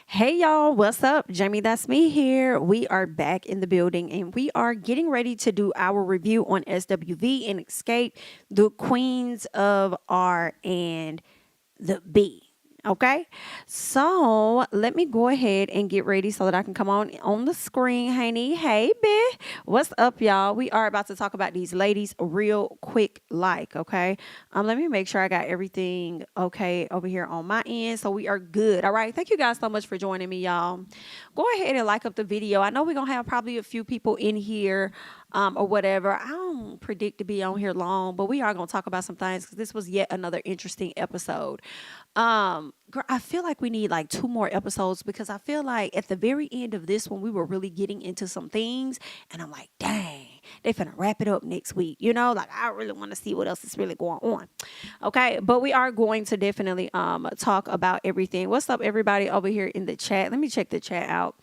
Hey y'all, what's up? JamiThatsMe here. We are back in the building and we are getting ready to do our review on SWV and Xscape, the queens of R and the B. Okay, so let me go ahead and get ready so that I can come on the screen, honey. Hey, bitch, what's up, y'all? We are about to talk about these ladies real quick, okay. Let me make sure I got everything okay over here on my end, so we are good. All right, thank you guys so much for joining me, y'all. Go ahead and like up the video. I know we're gonna have probably a few people in here. Or whatever. I don't predict to be on here long, but we are going to talk about some things because this was yet another interesting episode. Girl, I feel like we need like 2 more episodes because I feel like at the very end of this one, we were really getting into some things, and I'm like, dang, they finna wrap it up next week. Like I really want to see what else is really going on. Okay, but we are going to definitely talk about everything. What's up, everybody over here in the chat? Let me check the chat out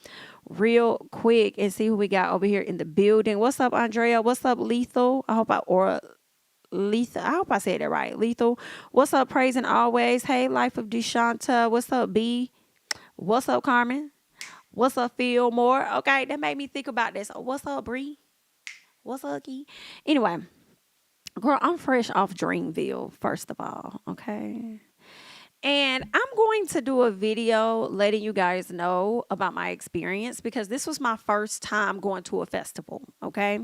real quick and see who we got over here in the building. What's up, Andrea? What's up, Lethal? I hope I said that right. Lethal. What's up, Praising Always? Hey, Life of Deshanta. What's up, B? What's up, Carmen? What's up, Phil Moore? Okay, that made me think about this. What's up, Bree? What's up, Key? Anyway, girl, I'm fresh off Dreamville, first of all, okay? And I'm going to do a video letting you guys know about my experience because this was my first time going to a festival, okay?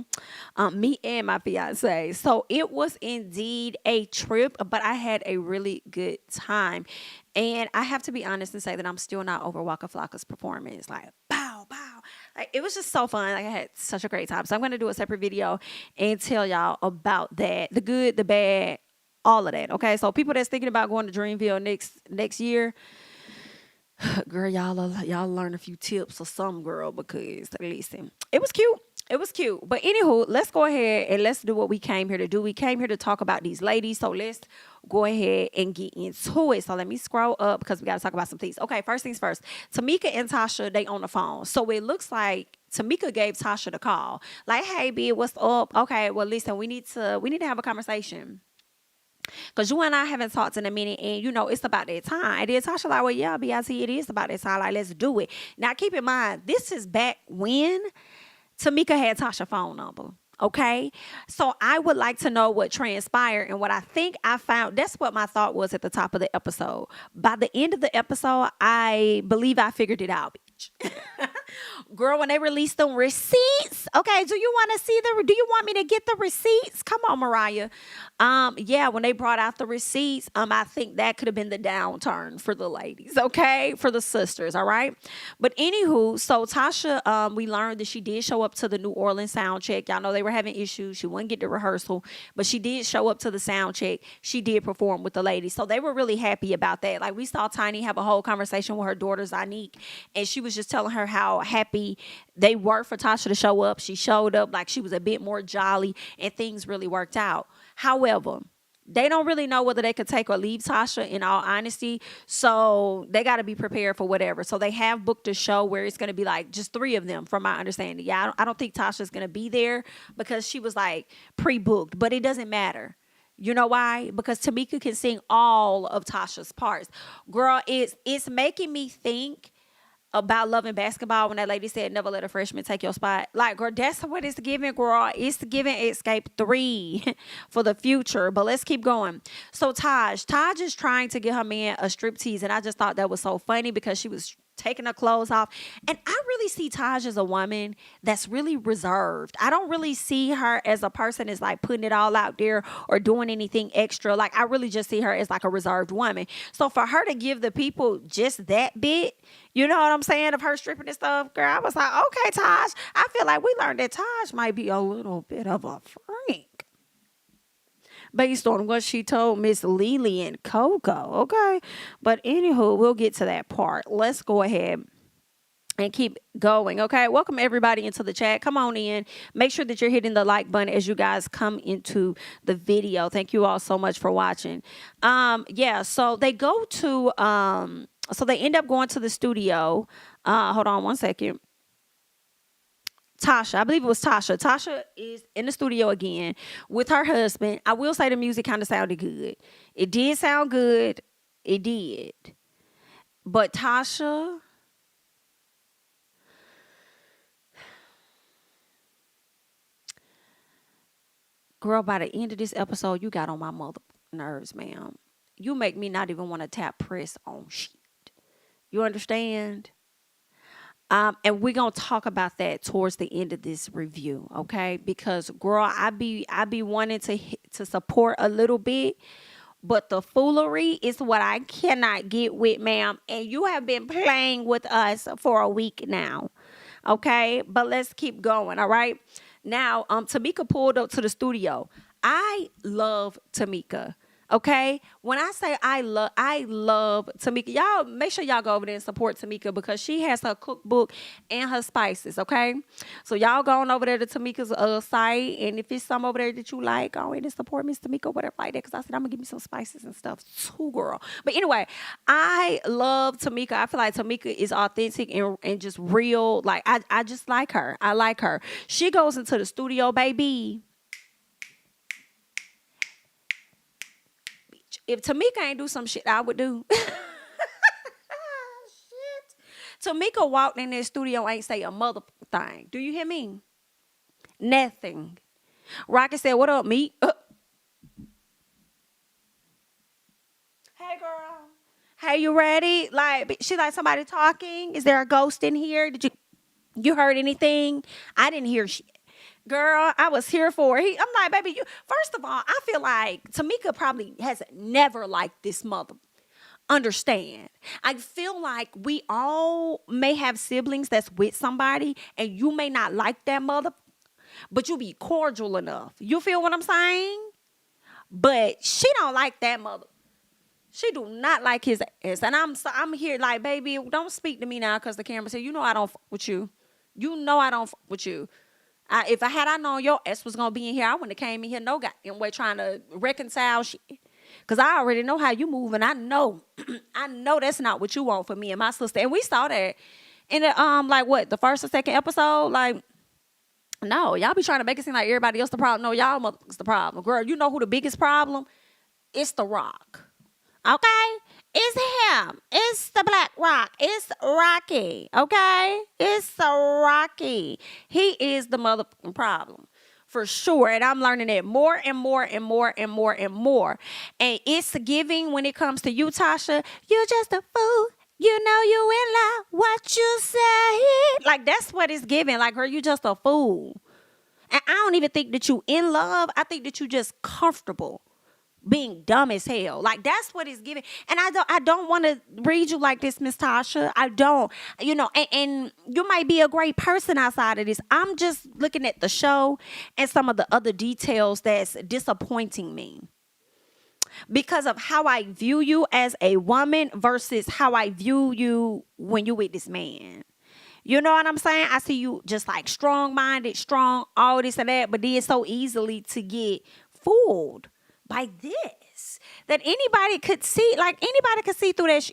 Me and my fiance. So it was indeed a trip, but I had a really good time. And I have to be honest and say that I'm still not over Waka Flocka's performance. Like, bow, bow. Like, it was just so fun. Like, I had such a great time. So I'm going to do a separate video and tell y'all about that. The good, the bad, all of that. Okay, so people that's thinking about going to Dreamville next year, girl, y'all learn a few tips or some, girl, because listen, it was cute. It was cute. But anywho, let's go ahead and let's do what we came here to do. We came here to talk about these ladies. So let's go ahead and get into it. So let me scroll up because we got to talk about some things. Okay, first things first. Tamika and Tasha, they on the phone. So it looks like Tamika gave Tasha the call. Like, hey, B, what's up? Okay, well, listen, we need to have a conversation. Because you and I haven't talked in a minute, and it's about that time. And then Tasha like, well, yeah, BIT, it is about that time. Like, let's do it. Now, keep in mind, this is back when Tamika had Tasha's phone number. Okay, so I would like to know what transpired, and what I think I found. That's what my thought was at the top of the episode. By the end of the episode, I believe I figured it out, bitch. Girl, when they released them receipts, okay, do you want me to get the receipts? Come on, Mariah. Yeah, when they brought out the receipts, I think that could have been the downturn for the ladies, okay, for the sisters, all right. But anywho, so Tasha, we learned that she did show up to the New Orleans sound check. Y'all know they were having issues. She wouldn't get the rehearsal, but she did show up to the sound check. She did perform with the ladies, so they were really happy about that. Like, we saw Tiny have a whole conversation with her daughter Zanique, and she was just telling her how happy they were for Tasha to show up. She showed up like she was a bit more jolly, and things really worked out. However, they don't really know whether they could take or leave Tasha, in all honesty. So they got to be prepared for whatever. So they have booked a show where it's going to be like just 3 of them, from my understanding. Yeah, I don't think Tasha's going to be there because she was like pre-booked, but it doesn't matter. You know why? Because Tamika can sing all of Tasha's parts. Girl, it's making me think about Loving Basketball when that lady said never let a freshman take your spot. Like, girl, that's what it's giving, girl. It's giving Xscape 3 for the future. But let's keep going. So Taj is trying to get her man a striptease, and I just thought that was so funny because she was taking her clothes off. And I really see Taj as a woman that's really reserved. I don't really see her as a person that's like putting it all out there or doing anything extra. Like, I really just see her as like a reserved woman. So for her to give the people just that bit, you know what I'm saying, of her stripping and stuff, girl, I was like, okay, Taj. I feel like we learned that Taj might be a little bit of a freak based on what she told Miss Lily and Coko, okay? But anywho, we'll get to that part. Let's go ahead and keep going, okay? Welcome everybody into the chat. Come on in. Make sure that you're hitting the like button as you guys come into the video. Thank you all so much for watching. Yeah, so they go to, so they end up going to the studio. Hold on one second. Tasha, I believe it was Tasha. Tasha is in the studio again with her husband. I will say the music kind of sounded good. It did sound good. It did. But Tasha Girl, by the end of this episode, you got on my mother nerves, ma'am. You make me not even want to tap press on shit. You understand? And we're gonna talk about that towards the end of this review, okay? Because girl, I be wanting to support a little bit, but the foolery is what I cannot get with, ma'am. And you have been playing with us for a week now, okay? But let's keep going, all right? Now, Tamika pulled up to the studio. I love Tamika. Okay, when I say I love Tamika. Y'all make sure y'all go over there and support Tamika because she has her cookbook and her spices. Okay, so y'all going over there to Tamika's site, and if it's some over there that you like, go in and support Miss Tamika, whatever like that. Because I said I'm gonna give me some spices and stuff too, girl. But anyway, I love Tamika. I feel like Tamika is authentic and just real. Like I just like her. I like her. She goes into the studio, baby. If Tamika ain't do some shit, I would do. Shit. Tamika walked in this studio, ain't say a mother thing. Do you hear me? Nothing. Rocky said, "What up, meat?" Hey, girl. Hey, you ready? Like, she like somebody talking. Is there a ghost in here? Did you heard anything? I didn't hear shit. Girl, I was here for it. I'm like, baby, first of all, I feel like Tamika probably has never liked this mother. Understand? I feel like we all may have siblings that's with somebody and you may not like that mother, but you be cordial enough. You feel what I'm saying? But she don't like that mother. She do not like his ass. And I'm here like, baby, don't speak to me now because the camera said, you know I don't fuck with you. You know I don't fuck with you. If I had known your ass was going to be in here, I wouldn't have came in here no goddamn way trying to reconcile shit. Because I already know how you move, and I know that's not what you want for me and my sister. And we saw that in the, the first or second episode. Like, no, y'all be trying to make it seem like everybody else the problem. No, y'all motherfuckers the problem. Girl, you know who the biggest problem? It's the Rock. Okay? It's him. It's the Black Rock. It's Rocky. Okay? It's Rocky. He is the motherfucking problem. For sure. And I'm learning it more and more and more and more and more. And it's giving when it comes to you, Tasha. You're just a fool. You know you in love. What you say? Like, that's what it's giving. Like, girl, you just a fool. And I don't even think that you in love. I think that you just comfortable being dumb as hell. Like, that's what it's giving. And I don't want to read you like this, Miss Tasha. I don't. You know, and you might be a great person outside of this. I'm just looking at the show and some of the other details that's disappointing me because of how I view you as a woman versus how I view you when you with this man. You know what I'm saying? I see you just like strong-minded, strong, all this and that, but then so easily to get fooled by this that anybody could see. Like, anybody could see through that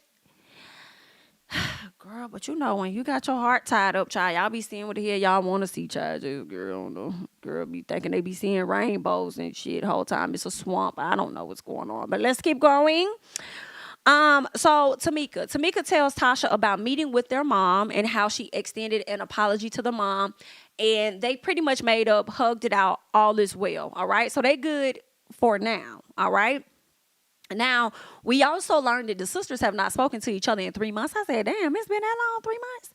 girl. But you know, when you got your heart tied up, child, y'all be seeing what the hell y'all want to see, child. Just, girl, no. Girl be thinking they be seeing rainbows and shit whole time it's a swamp. I don't know what's going on, but let's keep going. So Tamika tells Tasha about meeting with their mom and how she extended an apology to the mom, and they pretty much made up, hugged it out, all is well. All right, so they good for now. All right. Now, we also learned that the sisters have not spoken to each other in 3 months. I said, damn, it's been that long, 3 months?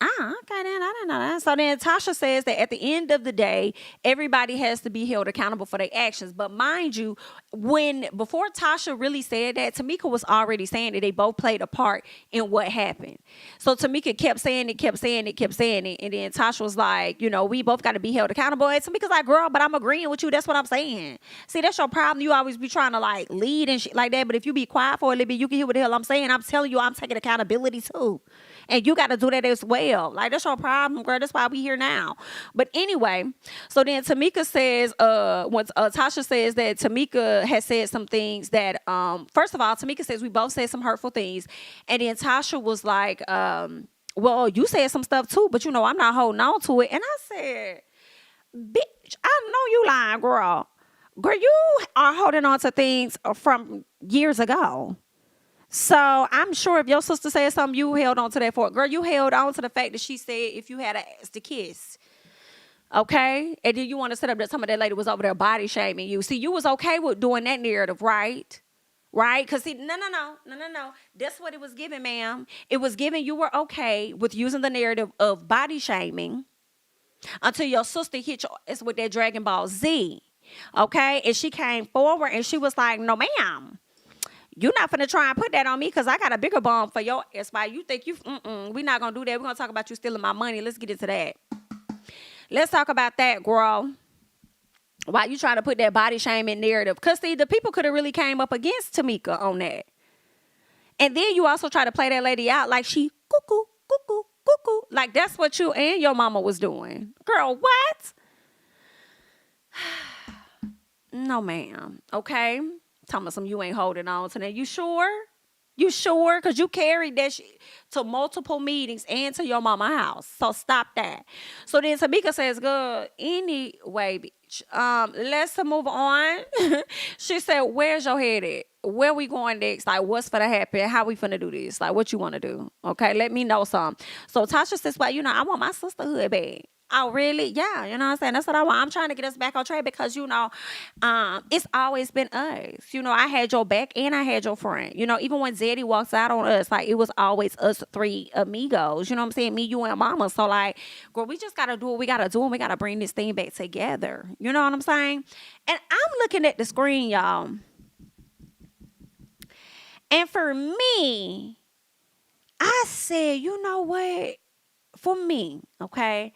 Okay, then I didn't know that. So then Tasha says that at the end of the day, everybody has to be held accountable for their actions. But mind you, before Tasha really said that, Tamika was already saying that they both played a part in what happened. So Tamika kept saying it. And then Tasha was like, you know, we both got to be held accountable. And Tamika's like, girl, but I'm agreeing with you. That's what I'm saying. See, that's your problem. You always be trying to like lead and shit like that. But if you be quiet for a little bit, you can hear what the hell I'm saying. I'm telling you, I'm taking accountability too. And you got to do that as well. Like, that's your problem, girl. That's why we here now. But anyway, so then Tamika says, Tasha says that Tamika has said some things that, first of all, Tamika says we both said some hurtful things. And then Tasha was like, well, you said some stuff too, but you know, I'm not holding on to it. And I said, bitch, I know you lying, girl. Girl, you are holding on to things from years ago. So I'm sure if your sister said something, you held on to that for it. Girl, you held on to the fact that she said if you had to ask to kiss. Okay? And then you want to set up that some of that lady was over there body shaming you. See, you was okay with doing that narrative, right? Right? Because see, no. That's what it was giving, ma'am. It was giving you were okay with using the narrative of body shaming until your sister hit your ass with that Dragon Ball Z. Okay? And she came forward and she was like, no, ma'am. You're not finna try and put that on me because I got a bigger bomb for your ass. Why you think we're not going to do that. We're going to talk about you stealing my money. Let's get into that. Let's talk about that, girl. Why you trying to put that body shaming narrative? Because, see, the people could have really came up against Tamika on that. And then you also try to play that lady out like she cuckoo, cuckoo, cuckoo. Like that's what you and your mama was doing. Girl, what? No, ma'am. Okay? Tell me some you ain't holding on to that. You sure? You sure? Because you carried that shit to multiple meetings and to your mama house. So stop that. So then Tamika says, good. Anyway, bitch, let's move on. She said, where's your head at? Where we going next? Like, what's finna happen? How we finna do this? Like, what you want to do? Okay, let me know something. So Tasha says, well, I want my sisterhood back. Oh, really? Yeah, you know what I'm saying? That's what I want. I'm trying to get us back on track because, it's always been us. I had your back and I had your front. Even when Zeddy walks out on us, like, it was always us three amigos. You know what I'm saying? Me, you, and mama. So, like, girl, we just got to do what we got to do and we got to bring this thing back together. You know what I'm saying? And I'm looking at the screen, y'all. And for me, I said, you know what? For me, okay?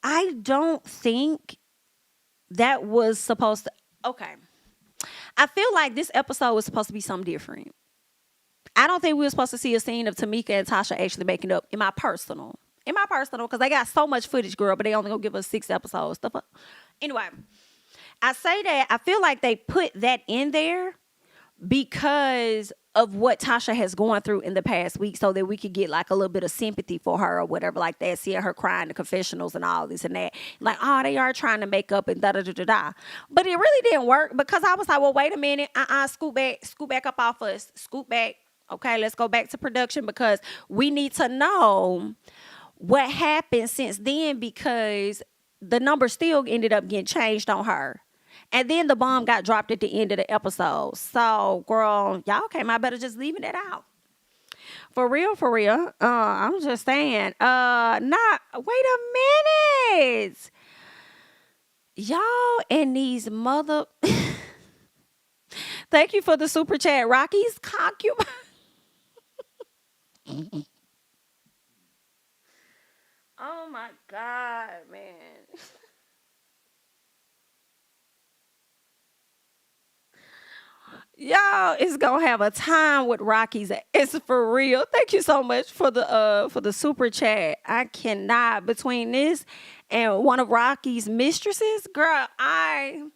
I don't think that was supposed to... Okay. I feel like this episode was supposed to be something different. I don't think we were supposed to see a scene of Tamika and Tasha actually making up in my personal, because they got so much footage, girl, but they only gonna give us 6 episodes. Anyway, I say that I feel like they put that in there because of what Tasha has gone through in the past week so that we could get like a little bit of sympathy for her or whatever like that, seeing her crying the confessionals and all this and that. Like, oh, they are trying to make up and da-da-da-da-da. But it really didn't work because I was like, well, wait a minute. Scoot back up off us. Scoot back. Okay, let's go back to production because we need to know what happened since then because the number still ended up getting changed on her. And then the bomb got dropped at the end of the episode. So, girl, y'all came out better just leaving it out. For real. I'm just saying. Wait a minute. Y'all and these mother... Thank you for the super chat. Rocky's concubine. Oh, my God, man. Y'all is gonna have a time with Rocky's. It's for real. Thank you so much for the super chat. I cannot between this and one of Rocky's mistresses, girl. I'm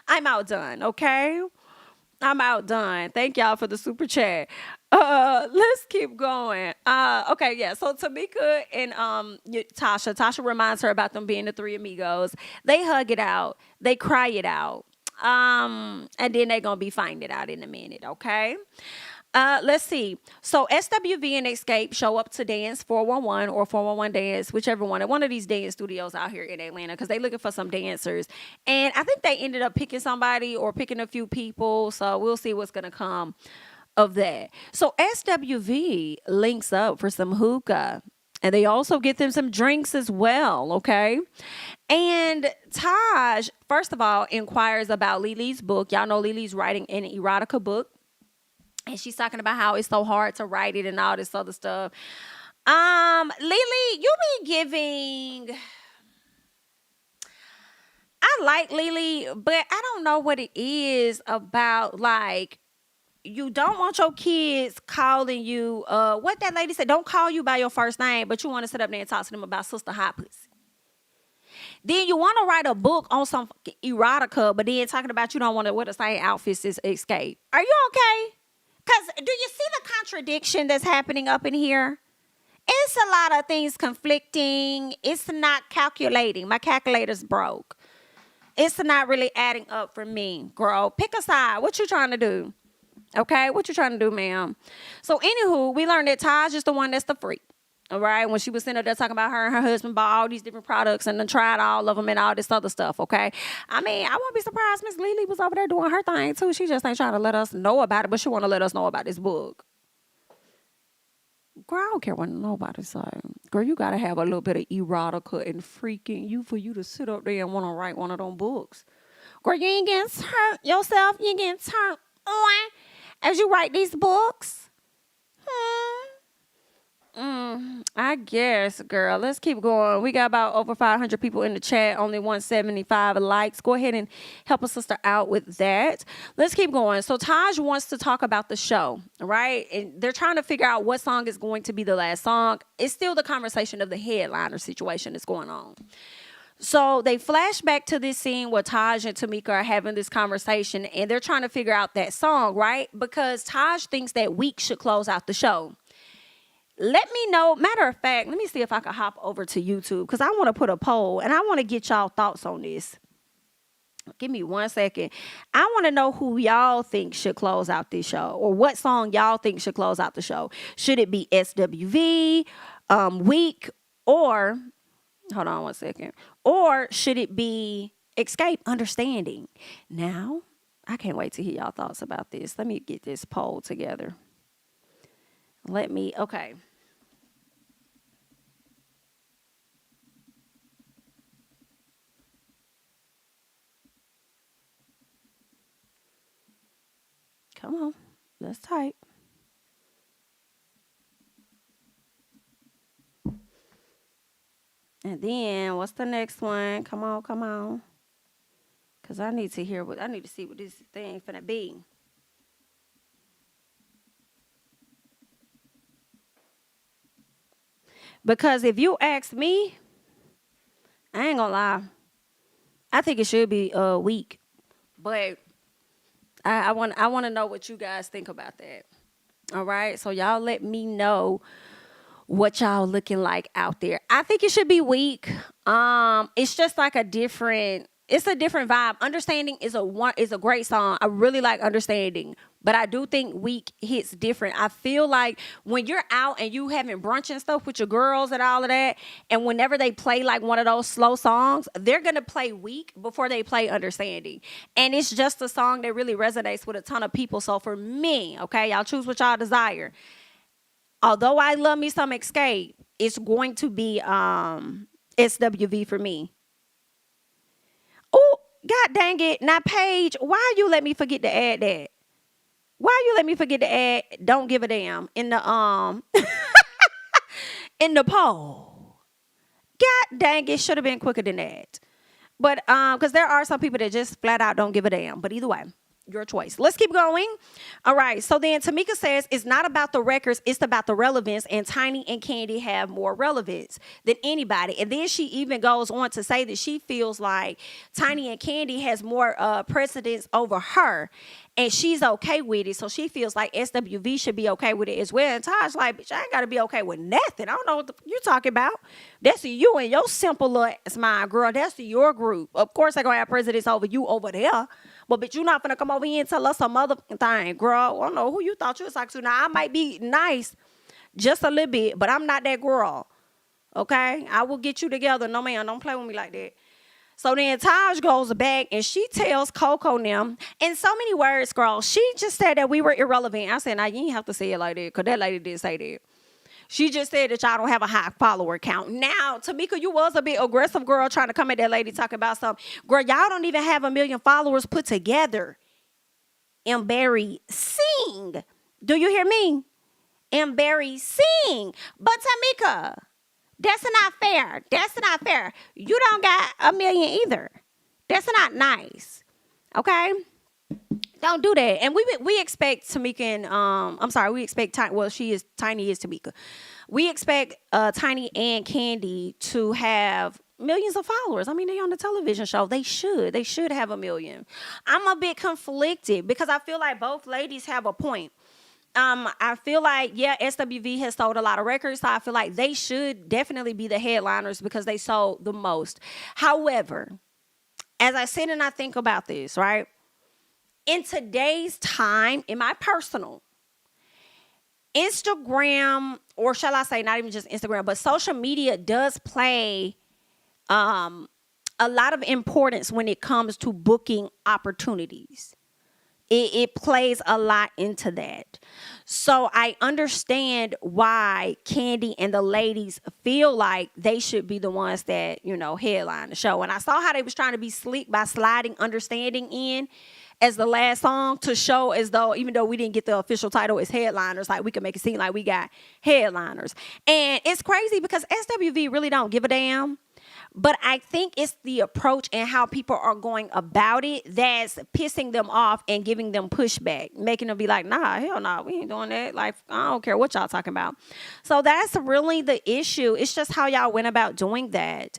outdone. Okay, I'm outdone. Thank y'all for the super chat. Let's keep going. Okay, yeah. So Tamika and Tasha reminds her about them being the 3 amigos. They hug it out. They cry it out. And then they're gonna be finding it out in a minute. Okay. Let's see. So SWV and Xscape show up to dance 411 or 411 dance, whichever one. At one of these dance studios out here in Atlanta because they're looking for some dancers. And I think they ended up picking somebody or picking a few people. So we'll see what's gonna come of that. So SWV links up for some hookah. And they also get them some drinks as well, okay? And Taj, first of all, inquires about Lily's book. Y'all know Lily's writing an erotica book. And she's talking about how it's so hard to write it and all this other stuff. Lily, you be giving... I like Lily, but I don't know what it is about, like, you don't want your kids calling you, what that lady said, don't call you by your first name, but you want to sit up there and talk to them about Sister Hot Pussy. Then you want to write a book on some erotica, but then talking about you don't want to wear the same outfits as Xscape. Are you okay? Because do you see the contradiction that's happening up in here? It's a lot of things conflicting. It's not calculating. My calculator's broke. It's not really adding up for me, girl. Pick a side. What you trying to do? Okay, what you trying to do, ma'am? So, anywho, we learned that Taj is the one that's the freak. All right, when she was sitting up there talking about her and her husband bought all these different products and then tried all of them and all this other stuff, okay? I mean, I won't be surprised Miss Lily was over there doing her thing, too. She just ain't trying to let us know about it, but she want to let us know about this book. Girl, I don't care what nobody say. Girl, you got to have a little bit of erotica and freaking you for you to sit up there and want to write one of them books. Girl, you ain't getting hurt yourself. You ain't getting turned on as you write these books. I guess, girl. Let's keep going. We got about over 500 people in the chat, only 175 likes. Go ahead and help a sister out with that. Let's keep going. So Taj wants to talk about the show, right? And they're trying to figure out what song is going to be the last song. It's still the conversation of the headliner situation that's going on. So they flash back to this scene where Taj and Tamika are having this conversation, and they're trying to figure out that song, right? Because Taj thinks that Week should close out the show. Let me know. Matter of fact, let me see if I can hop over to YouTube because I want to put a poll and I want to get y'all thoughts on this. Give me 1 second. I want to know who y'all think should close out this show or what song y'all think should close out the show. Should it be SWV, Week, or, hold on 1 second, or should it be Xscape, Understanding? Now, I can't wait to hear y'all thoughts about this. Let me get this poll together. Okay. Come on, let's type. And then what's the next one? Come on. Because I need to see what this thing finna be. Because if you ask me, I ain't gonna lie. I think it should be Week. But I want to know what you guys think about that. All right? So y'all let me know what y'all looking like out there. I think it should be Week. It's just like a different vibe. Understanding is a great song. I really like Understanding, but I do think Week hits different. I feel like when you're out and you having brunch and stuff with your girls and all of that, and whenever they play like one of those slow songs, they're gonna play Week before they play Understanding, and it's just a song that really resonates with a ton of people. So for me, okay, y'all choose what y'all desire. Although I love me some Xscape, it's going to be SWV for me. Oh, God dang it. Now, Paige, why you let me forget to add that? Why you let me forget to add Don't Give a Damn in the in the poll? God dang it, should have been quicker than that. But because there are some people that just flat out don't give a damn. But either way, your choice. Let's keep going. All right. So then Tamika says it's not about the records, it's about the relevance. And Tiny and Kandi have more relevance than anybody. And then she even goes on to say that she feels like Tiny and Kandi has more precedence over her. And she's okay with it. So she feels like SWV should be okay with it as well. And Taj like, bitch, I ain't got to be okay with nothing. I don't know what you talking about. That's you and your simple little ass mind, girl. That's your group. Of course, they're going to have precedence over you over there. But bitch, you not going to come over here and tell us some other thing, girl. I don't know who you thought you was talking to. Now, I might be nice just a little bit, but I'm not that girl. Okay? I will get you together. No, man, don't play with me like that. So then Taj goes back and she tells Coko and them in so many words, girl. She just said that we were irrelevant. I said, now you ain't have to say it like that because that lady didn't say that. She just said that y'all don't have a high follower count. Now, Tamika, you was a bit aggressive, girl, trying to come at that lady talking about something. Girl, y'all don't even have 1 million followers put together. Embarrassing. Do you hear me? Embarrassing. But Tamika, that's not fair. That's not fair. You don't got 1 million either. That's not nice. Okay? Don't do that. And we expect Tamika and we expect Tiny is Tamika. We expect Tiny and Kandi to have millions of followers. I mean, they on the television show. They should have 1 million. I'm a bit conflicted because I feel like both ladies have a point. I feel like, SWV has sold a lot of records, so I feel like they should definitely be the headliners because they sold the most. However, as I sit and I think about this, right? In today's time, in my personal, Instagram, or shall I say not even just Instagram, but social media does play a lot of importance when it comes to booking opportunities. It plays a lot into that. So I understand why Kandi and the ladies feel like they should be the ones that, headline the show. And I saw how they was trying to be slick by sliding Understanding in as the last song to show as though, even though we didn't get the official title as headliners, like we could make it seem like we got headliners. And it's crazy because SWV really don't give a damn. But I think it's the approach and how people are going about it that's pissing them off and giving them pushback, making them be like, nah, hell no, we ain't doing that. Like, I don't care what y'all talking about. So that's really the issue. It's just how y'all went about doing that.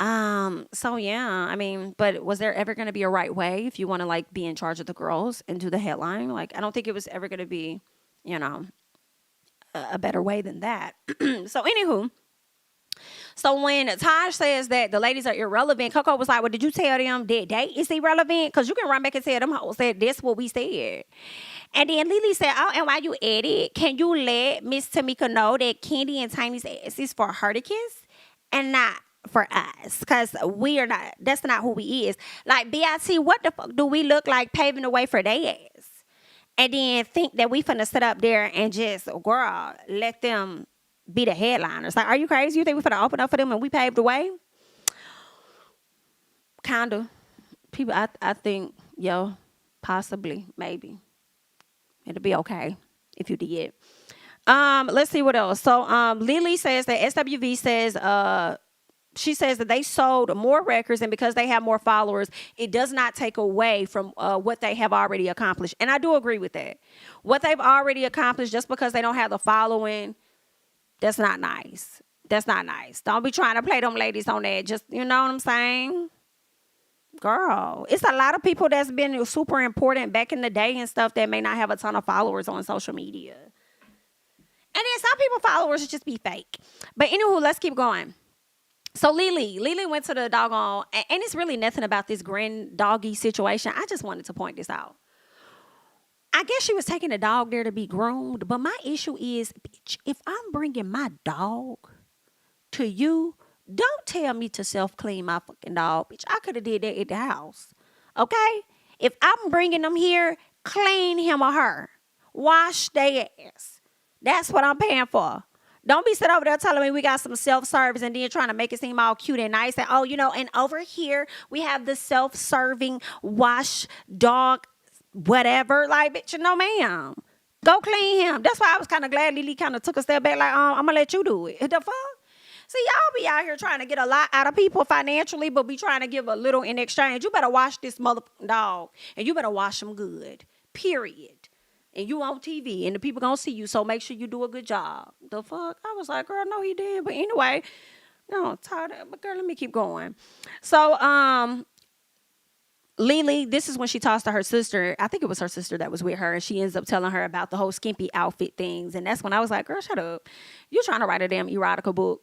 So yeah, I mean, but was there ever going to be a right way if you want to like be in charge of the girls and do the headline? Like, I don't think it was ever going to be, a better way than that. So anywho. So when Taj says that the ladies are irrelevant, Coko was like, well, did you tell them that they is irrelevant? Because you can run back and tell them hoes that that's what we said. And then Lily said, oh, and while you at it, can you let Miss Tamika know that Kandi and Tiny's ass is for her to kiss and not for us? Because we are not, that's not who we is. Like, BIT, what the fuck do we look like paving the way for their ass? And then think that we finna sit up there and just, girl, let them be the headliners. Like, are you crazy? You think we finna open up for them and we paved the way? Kinda. People, I think, possibly, maybe. It'll be okay if you did. Let's see what else. So, Lily says that SWV says, she says that they sold more records, and because they have more followers, it does not take away from what they have already accomplished. And I do agree with that. What they've already accomplished, just because they don't have the following, that's not nice. That's not nice. Don't be trying to play them ladies on that. Just, you know what I'm saying? Girl, it's a lot of people that's been super important back in the day and stuff that may not have a ton of followers on social media. And then some people followers just be fake. But anywho, let's keep going. So Lily went to the doggone, and it's really nothing about this grand doggy situation. I just wanted to point this out. I guess she was taking the dog there to be groomed. But my issue is, bitch, if I'm bringing my dog to you, don't tell me to self-clean my fucking dog. Bitch, I could have did that at the house. Okay? If I'm bringing them here, clean him or her. Wash their ass. That's what I'm paying for. Don't be sitting over there telling me we got some self-service and then trying to make it seem all cute and nice. And, and over here we have the self-serving wash dog whatever. Like, bitch, no ma'am. Go clean him. That's why I was kind of glad Lily kind of took a step back like, I'm going to let you do it. The fuck? See, y'all be out here trying to get a lot out of people financially, but be trying to give a little in exchange. You better wash this motherfucking dog, and you better wash him good. Period. And you on TV, and the people gonna see you, so make sure you do a good job. The fuck? I was like, girl, no, he did. But anyway, no, tired of, but girl, let me keep going. So, Lily, this is when she talks to her sister. I think it was her sister that was with her, and she ends up telling her about the whole skimpy outfit things. And that's when I was like, girl, shut up. You're trying to write a damn erotica book.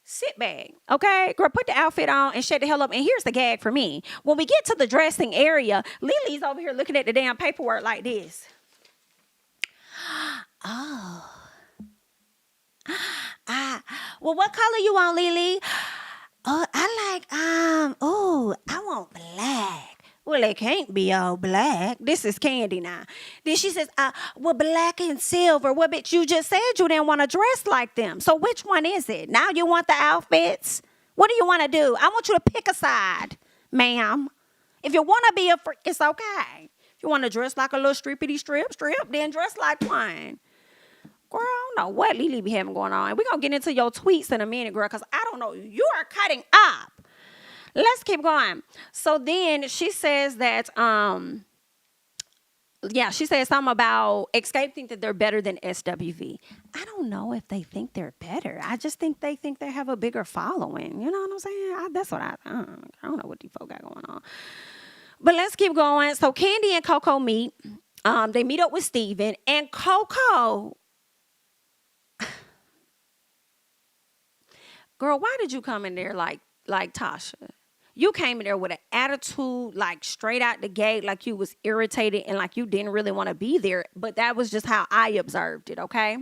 Sit back, okay? Girl, put the outfit on and shut the hell up. And here's the gag for me. When we get to the dressing area, Lily's over here looking at the damn paperwork like this. Oh. Well, what color you want, Lily? I like, I want black. Well, it can't be all black. This is Kandi now. Then she says, well, black and silver. Well, bitch, you just said you didn't want to dress like them. So which one is it? Now you want the outfits? What do you want to do? I want you to pick a side, ma'am. If you want to be a freak, it's okay. If you want to dress like a little strippity strip, then dress like one. Girl, I don't know what Lily be having going on. We're going to get into your tweets in a minute, girl, because I don't know. You are cutting up. Let's keep going. So then she says that, she says something about Xscape think that they're better than SWV. I don't know if they think they're better. I just think they have a bigger following. You know what I'm saying? That's what I don't know what these folk got going on. But let's keep going. So Kandi and Coko meet. They meet up with Steven, and Coko. Girl, why did you come in there like Tasha? You came in there with an attitude, like straight out the gate, like you was irritated and like you didn't really want to be there. But that was just how I observed it, okay?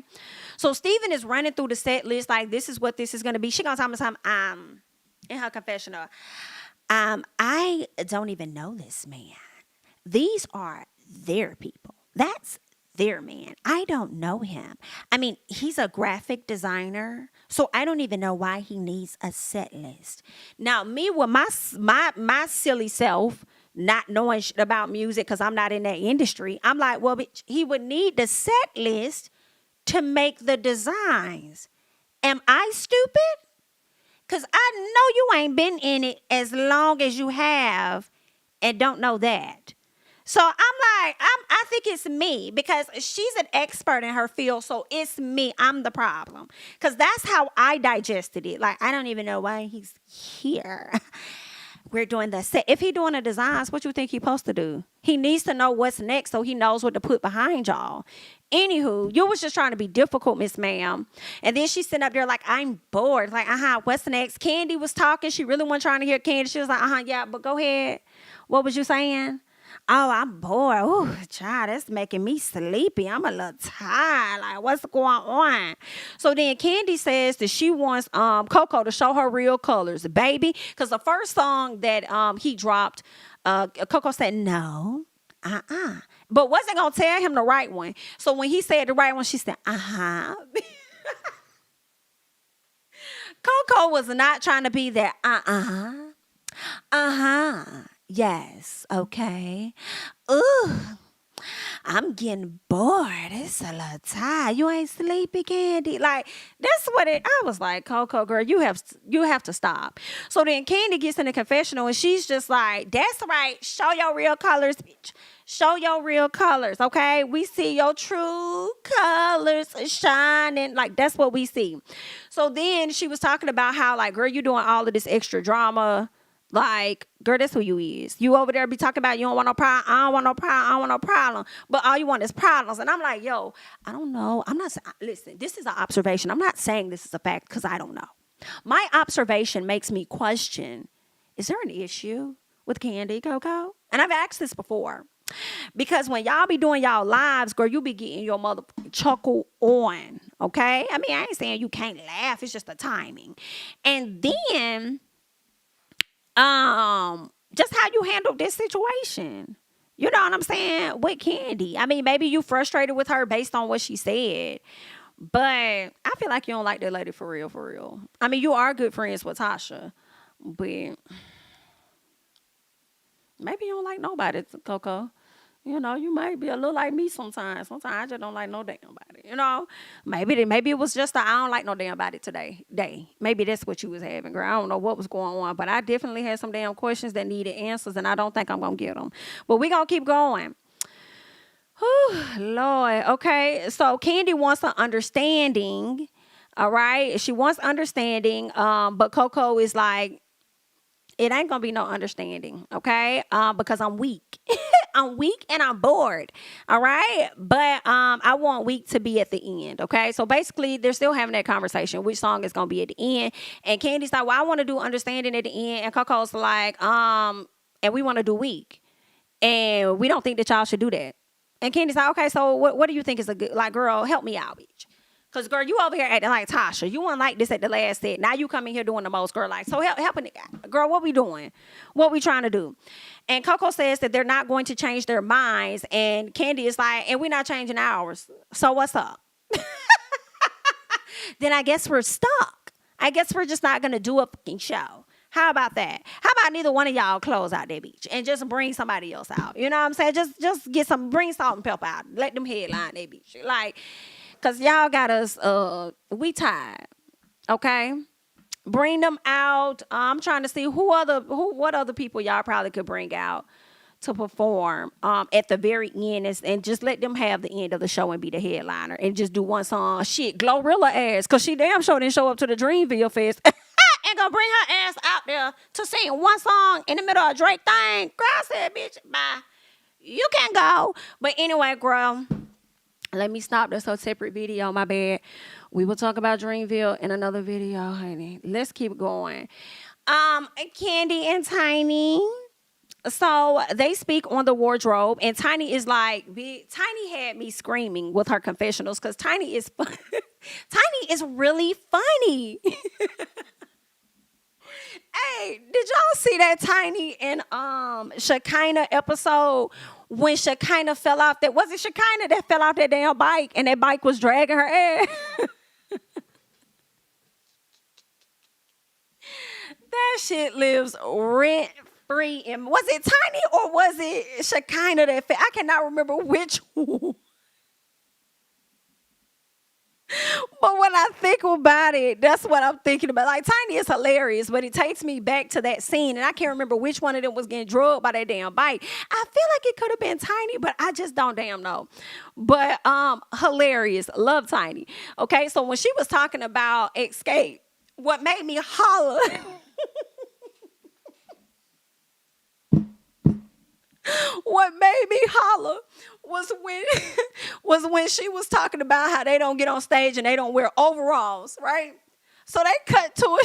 So Steven is running through the set list like this is what this is going to be. She going to tell me something in her confessional. I don't even know this man. These are their people. That's their man. I don't know him. I mean, he's a graphic designer, so I don't even know why he needs a set list. Now, me with my silly self, not knowing shit about music because I'm not in that industry, I'm like, well, bitch, he would need the set list to make the designs. Am I stupid? Because I know you ain't been in it as long as you have and don't know that. So I'm like, I think it's me because she's an expert in her field. So it's me. I'm the problem. Because that's how I digested it. Like, I don't even know why he's here. We're doing the set. If he doing the designs, what you think he supposed to do? He needs to know what's next so he knows what to put behind y'all. Anywho, you was just trying to be difficult, Miss Ma'am. And then she's sitting up there like, I'm bored. Like, what's next? Kandi was talking. She really wasn't trying to hear Kandi. She was like, yeah, but go ahead. What was you saying? Oh, I'm bored. Ooh, child, that's making me sleepy. I'm a little tired. Like, what's going on? So then Kandi says that she wants Coko to show her real colors, baby. Because the first song that he dropped, Coko said, no, but wasn't going to tell him the right one. So when he said the right one, she said, Coko was not trying to be there. Yes, okay. Ooh, I'm getting bored. It's a little tired. You ain't sleepy, Kandi. Like, that's what I was like, Coko, girl, you have to stop. So then Kandi gets in the confessional and she's just like, that's right. Show your real colors, bitch. Show your real colors, okay? We see your true colors shining. Like, that's what we see. So then she was talking about how, like, girl, you doing all of this extra drama. Like, girl, that's who you is. You over there be talking about you don't want no problem. I don't want no problem. I don't want no problem. But all you want is problems. And I'm like, yo, I don't know. I'm not, listen, this is an observation. I'm not saying this is a fact because I don't know. My observation makes me question, is there an issue with Kandi, Coko? And I've asked this before. Because when y'all be doing y'all lives, girl, you be getting your mother chuckle on, okay? I mean, I ain't saying you can't laugh. It's just the timing. And then... just how you handle this situation. You know what I'm saying? With Kandi. I mean, maybe you frustrated with her based on what she said. But I feel like you don't like that lady for real, for real. I mean, you are good friends with Tasha. But maybe you don't like nobody, Coko. You know, you might be a little like me sometimes. Sometimes I just don't like no damn body. You know, maybe it was just I don't like no damn body today. Maybe that's what you was having, girl. I don't know what was going on, but I definitely had some damn questions that needed answers, and I don't think I'm gonna get them. But we gonna keep going. Whew, Lord. Okay, so Kandi wants an understanding. All right, she wants understanding. But Coko is like, it ain't gonna be no understanding, okay? Because I'm weak. I'm weak and I'm bored. All right. But I want weak to be at the end. Okay. So basically they're still having that conversation. Which song is gonna be at the end? And Kandi's like, well, I want to do understanding at the end. And Coco's like, and we want to do weak. And we don't think that y'all should do that. And Kandi's like, okay, so what do you think is a good, like, girl, help me out, bitch. Because, girl, you over here acting like Tasha. You weren't like this at the last set. Now you come in here doing the most, girl. Like, so helping it. Girl, what we doing? What we trying to do? And Coko says that they're not going to change their minds. And Kandi is like, and we're not changing ours. So what's up? Then I guess we're stuck. I guess we're just not going to do a fucking show. How about that? How about neither one of y'all close out that bitch and just bring somebody else out? You know what I'm saying? Just get bring Salt and Pepper out. Let them headline that bitch. Like, because y'all got us, we tired, okay? Bring them out. I'm trying to see what other people y'all probably could bring out to perform at the very end and just let them have the end of the show and be the headliner and just do one song. Shit, Glorilla ass, because she damn sure didn't show up to the Dreamville Fest. And gonna bring her ass out there to sing one song in the middle of a Drake thing. Girl, I said, bitch, bye. You can go. But anyway, girl, let me stop. That's a separate video. My bad. We will talk about Dreamville in another video, honey. Let's keep going. Kandi and Tiny. So they speak on the wardrobe, and Tiny is like, Tiny had me screaming with her confessionals because Tiny is fun. Tiny is really funny. Hey, did y'all see that Tiny and Shekinah episode when Shekinah fell off? That was it Shekinah that fell off that damn bike, and that bike was dragging her ass. That shit lives rent free. And was it Tiny or was it Shekinah that fell? I cannot remember which one. But when I think about it, that's what I'm thinking about. Like, Tiny is hilarious, but it takes me back to that scene, and I can't remember which one of them was getting drugged by that damn bike. I feel like it could have been Tiny, but I just don't damn know. But hilarious. Love Tiny. Okay, so when she was talking about Xscape, what made me holler what made me holler was when she was talking about how they don't get on stage and they don't wear overalls, right? So they cut to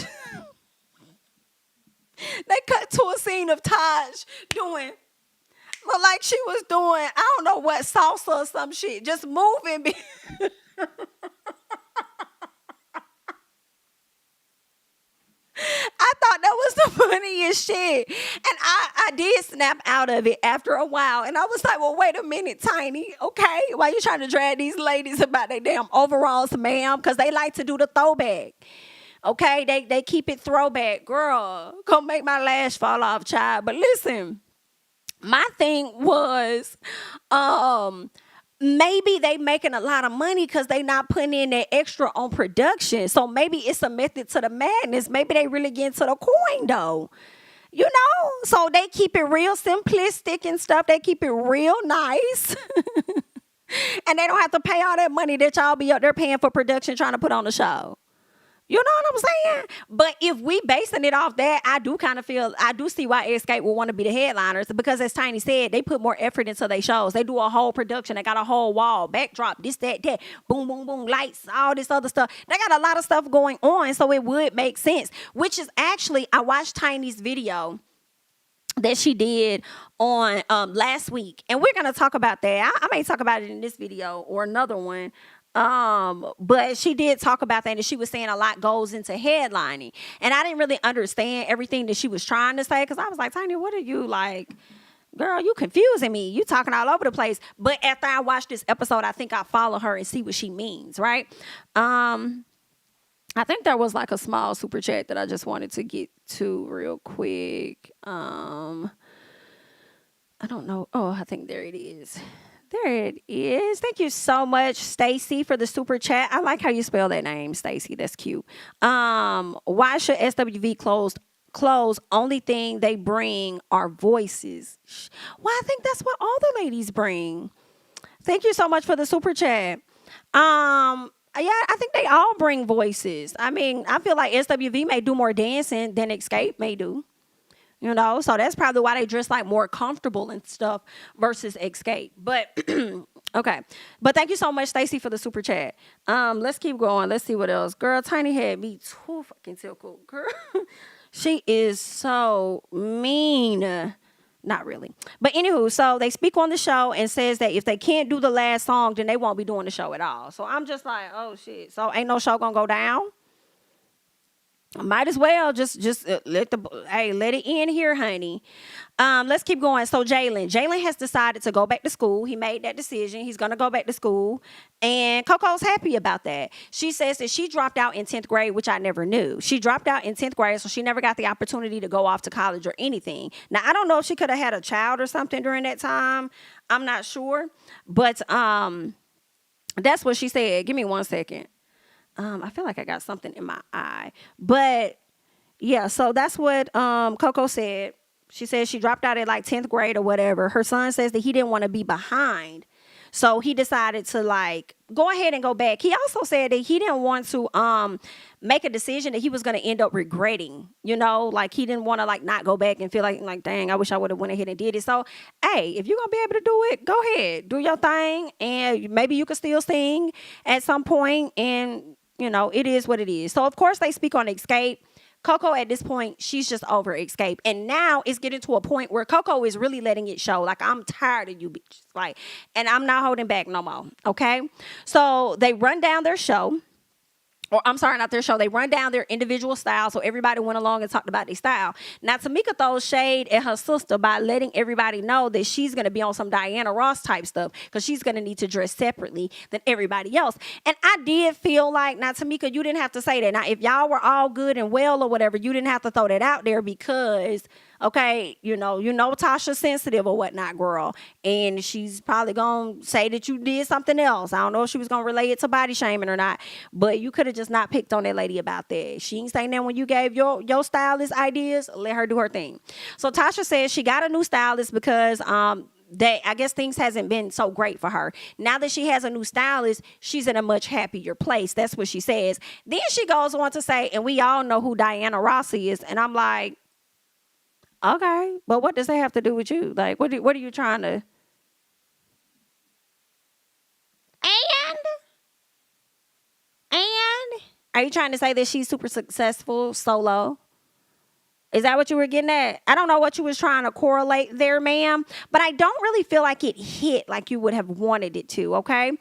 a scene of Taj doing, well, like she was doing, I don't know what, salsa or some shit, just moving. I thought that was the funniest shit. And I did snap out of it after a while. And I was like, well, wait a minute, Tiny. Okay, why you trying to drag these ladies about their damn overalls, ma'am? Because they like to do the throwback. Okay, they keep it throwback. Girl, come make my lash fall off, child. But listen, my thing was, maybe they making a lot of money because they not putting in that extra on production. So maybe it's a method to the madness. Maybe they really get to the coin though. You know? So they keep it real simplistic and stuff. They keep it real nice. And they don't have to pay all that money that y'all be up there paying for production trying to put on the show. You know what I'm saying? But if we basing it off that, I do see why Xscape will want to be the headliners, because as Tiny said, they put more effort into their shows. They do a whole production. They got a whole wall, backdrop, this, that, boom, boom, boom, lights, all this other stuff. They got a lot of stuff going on, so it would make sense, which is actually, I watched Tiny's video that she did on last week, and we're going to talk about that. I may talk about it in this video or another one. But she did talk about that, and she was saying a lot goes into headlining, and I didn't really understand everything that she was trying to say, because I was like, Tiny, what are you like, girl, you confusing me, you talking all over the place. But after I watched this episode, I think I follow her and see what she means, right? I think there was like a small super chat that I just wanted to get to real quick. I don't know. Oh, I think there it is. There it is. Thank you so much, Stacy, for the super chat. I like how you spell that name, Stacy. That's cute. Why should SWV close? Only thing they bring are voices. Well, I think that's what all the ladies bring. Thank you so much for the super chat. Yeah, I think they all bring voices. I mean, I feel like SWV may do more dancing than Xscape may do. You know, so that's probably why they dress like more comfortable and stuff versus Xscape. But okay. But thank you so much, Stacy, for the super chat. Let's keep going. Let's see what else. Girl, Tiny had me too fucking tickled. Girl, she is so mean. Not really. But anywho, so they speak on the show and says that if they can't do the last song, then they won't be doing the show at all. So I'm just like, oh shit. So ain't no show gonna go down? Might as well just let it end here, honey. Let's keep going. So Jalen has decided to go back to school. He made that decision. He's gonna go back to school, and Coco's happy about that. She says that she dropped out in 10th grade, which I never knew. She dropped out in 10th grade, so she never got the opportunity to go off to college or anything. Now I don't know if she could have had a child or something during that time. I'm not sure, but that's what she said. Give me 1 second. I feel like I got something in my eye. But, yeah, so that's what Coco said. She said she dropped out at, like, 10th grade or whatever. Her son says that he didn't want to be behind. So he decided to, like, go ahead and go back. He also said that he didn't want to make a decision that he was going to end up regretting. You know, like, he didn't want to, like, not go back and feel like, dang, I wish I would have went ahead and did it. So, hey, if you're going to be able to do it, go ahead. Do your thing. And maybe you can still sing at some point. And, you know, it is what it is. So, of course, they speak on Xscape. Coko at this point, she's just over Xscape. And now it's getting to a point where Coko is really letting it show. Like, I'm tired of you bitches. Like, and I'm not holding back no more. Okay? So they run down their show. Or I'm sorry, not their show. They run down their individual style. So everybody went along and talked about their style. Now, Tamika throws shade at her sister by letting everybody know that she's going to be on some Diana Ross type stuff because she's going to need to dress separately than everybody else. And I did feel like, now, Tamika, you didn't have to say that. Now, if y'all were all good and well or whatever, you didn't have to throw that out there because, okay, you know Tasha's sensitive or whatnot, girl. And she's probably going to say that you did something else. I don't know if she was going to relate it to body shaming or not. But you could have just not picked on that lady about that. She ain't saying that when you gave your stylist ideas, let her do her thing. So Tasha says she got a new stylist because that I guess things hasn't been so great for her. Now that she has a new stylist, she's in a much happier place. That's what she says. Then she goes on to say, and we all know who Diana Ross is. And I'm like, okay, but what does that have to do with you? Like, what are you trying to? And are you trying to say that she's super successful solo? Is that what you were getting at? I don't know what you was trying to correlate there, ma'am, but I don't really feel like it hit like you would have wanted it to, okay?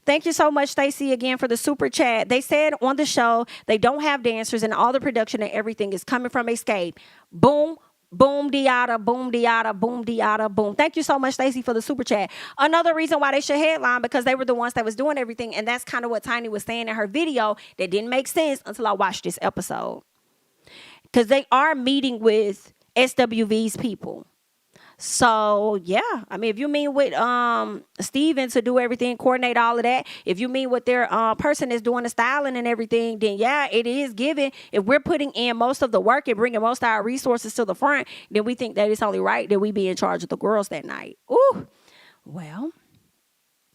Thank you so much, Stacey, again, for the super chat. They said on the show they don't have dancers and all the production and everything is coming from Xscape. Boom. Boom, diada, boom, diada, boom, diada, boom. Thank you so much, Stacey, for the super chat. Another reason why they should headline, because they were the ones that was doing everything, and that's kind of what Tiny was saying in her video that didn't make sense until I watched this episode. Because they are meeting with SWV's people. So, yeah. I mean, if you mean with Steven to do everything, coordinate all of that, if you mean with their person is doing the styling and everything, then, yeah, it is given. If we're putting in most of the work and bringing most of our resources to the front, then we think that it's only right that we be in charge of the girls that night. Ooh. Well,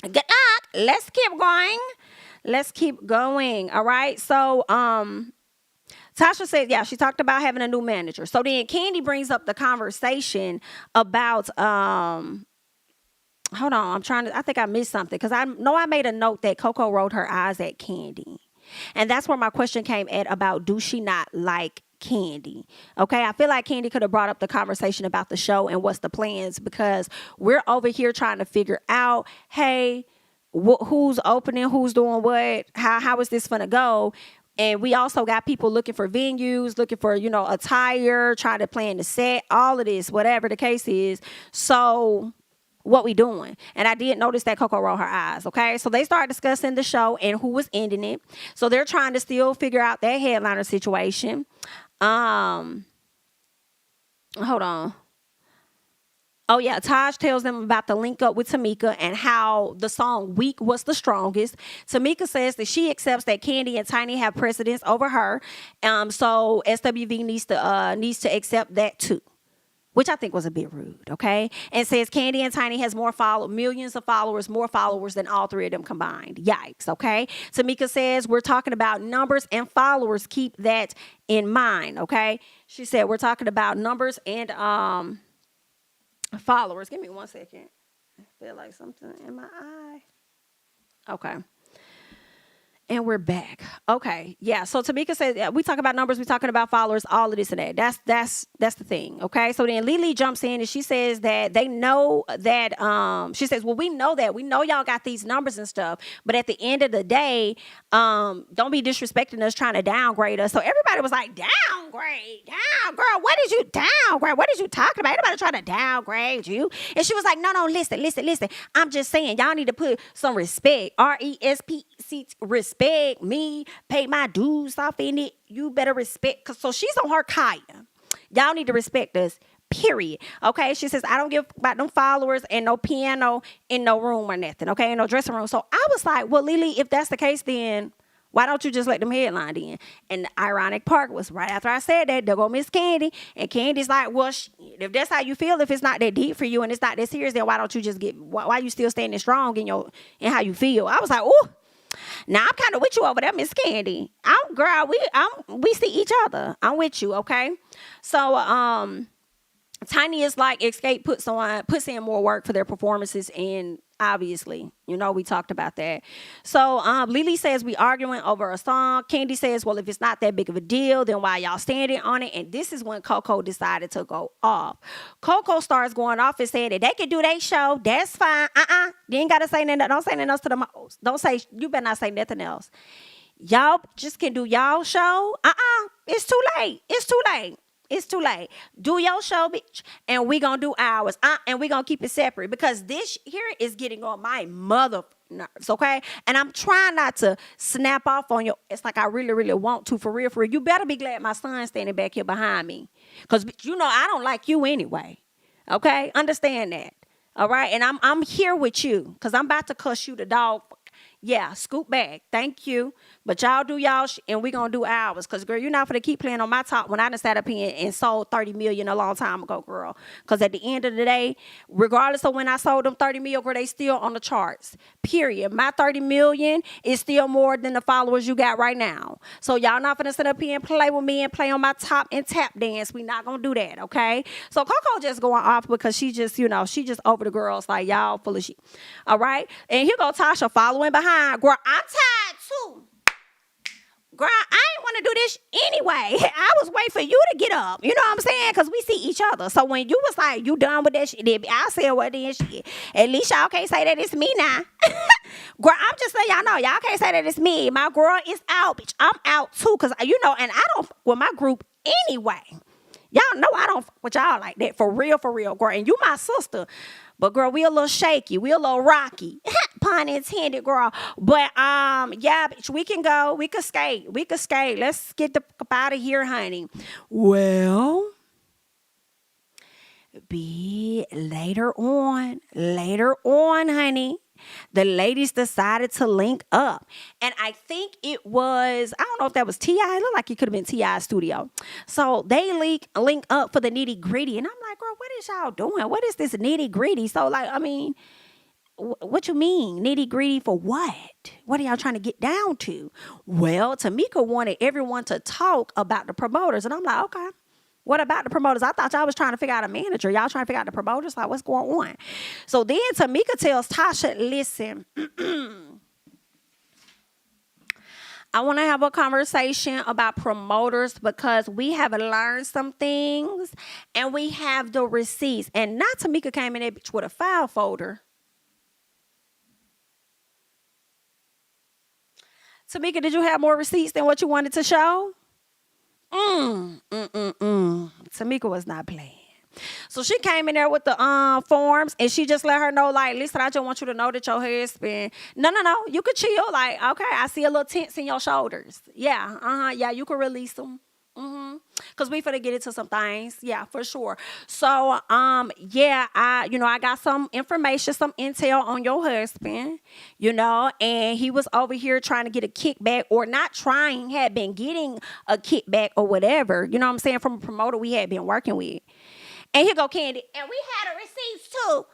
good luck. Let's keep going. All right. So, Tasha said, yeah, she talked about having a new manager. So then Kandi brings up the conversation about, hold on, I think I missed something because I know I made a note that Coko rolled her eyes at Kandi. And that's where my question came at about, do she not like Kandi? Okay, I feel like Kandi could have brought up the conversation about the show and what's the plans because we're over here trying to figure out, hey, who's opening, who's doing what, how is this going to go? And we also got people looking for venues, looking for, attire, trying to plan the set, all of this, whatever the case is. So what we doing? And I did notice that Coko rolled her eyes, okay? So they started discussing the show and who was ending it. So they're trying to still figure out that headliner situation. Hold on. Oh, yeah. Taj tells them about the link up with Tamika and how the song Weak was the strongest. Tamika says that she accepts that Kandi and Tiny have precedence over her. So SWV needs to accept that too, which I think was a bit rude, okay? And says Kandi and Tiny has millions of followers, more followers than all three of them combined. Yikes, okay? Tamika says we're talking about numbers and followers. Keep that in mind, okay? She said we're talking about numbers and followers. Give me 1 second. I feel like something in my eye. Okay. And we're back. Okay. Yeah. So Tamika says, yeah, we talk about numbers. We're talking about followers, all of this and that. That's the thing. Okay. So then Lily jumps in and she says that they know that, she says, well, we know that. We know y'all got these numbers and stuff. But at the end of the day, don't be disrespecting us, trying to downgrade us. So everybody was like, downgrade, girl, what did you downgrade? What did you talking about? Anybody trying to downgrade you? And she was like, no, listen. I'm just saying, y'all need to put some respect, RESPC, respect me, pay my dues off in it. You better respect. So she's on her Kaya. Y'all need to respect us, period. Okay. She says, I don't give about no followers and no piano in no room or nothing. Okay. In no dressing room. So I was like, well, Lily, if that's the case, then why don't you just let them headline in? And the ironic part was right after I said that, they'll go Miss Kandi. And Candy's like, well, if that's how you feel, if it's not that deep for you and it's not that serious, then why don't you just why you still standing strong in how you feel? I was like, ooh. Now I'm kind of with you over there, Miss Kandi. We see each other. I'm with you, okay? So Tiny is like Xscape puts in more work for their performances, and Obviously, we talked about that. So Lily says we arguing over a song. Kandi says, well, if it's not that big of a deal, then why y'all standing on it? And this is when Coko decided to go off. Coko starts going off and saying that they can do their show. That's fine. You ain't got to say nothing. Don't say nothing else to the most. Don't say, you better not say nothing else. Y'all just can do y'all show. It's too late. It's too late. It's too late. Do your show, bitch. And we gonna do ours. And we gonna keep it separate. Because this here is getting on my mother nerves, okay? And I'm trying not to snap off on you. It's like I really, really want to, for real, for real. You better be glad my son's standing back here behind me. Because, I don't like you anyway. Okay? Understand that. All right? And I'm here with you. Because I'm about to cuss you the dog. Yeah, scoot back. Thank you. But y'all do y'all and we going to do ours. Because, girl, you're not going to keep playing on my top when I done sat up here and sold $30 million a long time ago, girl. Because at the end of the day, regardless of when I sold them $30 million, girl, they still on the charts. Period. My $30 million is still more than the followers you got right now. So y'all not going to sit up here and play with me and play on my top and tap dance. We not going to do that, okay? So Coko just going off because she just, she just over the girls like y'all full of shit. All right? And here go Tasha following behind. Girl, I'm tired too. Girl, I ain't want to do this anyway. I was waiting for you to get up. You know what I'm saying? Because we see each other. So when you was like, you done with that shit, I said, well, then shit. At least y'all can't say that it's me now. Girl, I'm just letting y'all know. Y'all can't say that it's me. My girl is out, bitch. I'm out too. Because, and I don't fuck with my group anyway. Y'all know I don't fuck with y'all like that. For real, girl. And you my sister. But, girl, we a little shaky. We a little rocky. Pun intended, girl. But, yeah, bitch, we can go. We could skate. Let's get the fuck out of here, honey. Well, be later on, honey. The ladies decided to link up. And I think it was, I don't know if that was T.I. It looked like it could have been T.I.'s studio. So they link up for the nitty gritty. And I'm like, girl, what is y'all doing? What is this nitty gritty? So like, I mean, what you mean? Nitty gritty for what? What are y'all trying to get down to? Well, Tamika wanted everyone to talk about the promoters. And I'm like, okay. What about the promoters? I thought y'all was trying to figure out a manager. Y'all trying to figure out the promoters? Like, what's going on? So then Tamika tells Tasha, listen, I want to have a conversation about promoters because we have learned some things and we have the receipts. And not Tamika came in there bitch with a file folder. Tamika, did you have more receipts than what you wanted to show? Tamika was not playing. So she came in there with the forms and she just let her know, like, listen, I just want you to know that your husband, no, you could chill. Like, okay, I see a little tense in your shoulders. Yeah, yeah, you can release them. Because we finna get into some things. Yeah, for sure. So, yeah, I got some information, some intel on your husband, and he was over here trying to get a kickback or not trying, had been getting a kickback or whatever, you know what I'm saying, from a promoter we had been working with. And here go Kandi. And we had a receipts too.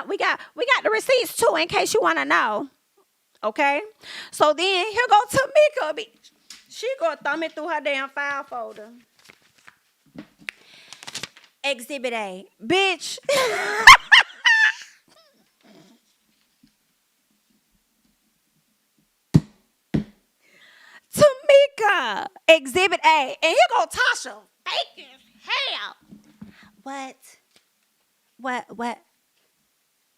We got the receipts too in case you want to know. Okay? So then here go Tamika, bitch. She gonna thumb it through her damn file folder. Exhibit A. Bitch. Tamika. Exhibit A. And here go Tasha. Fake as hell.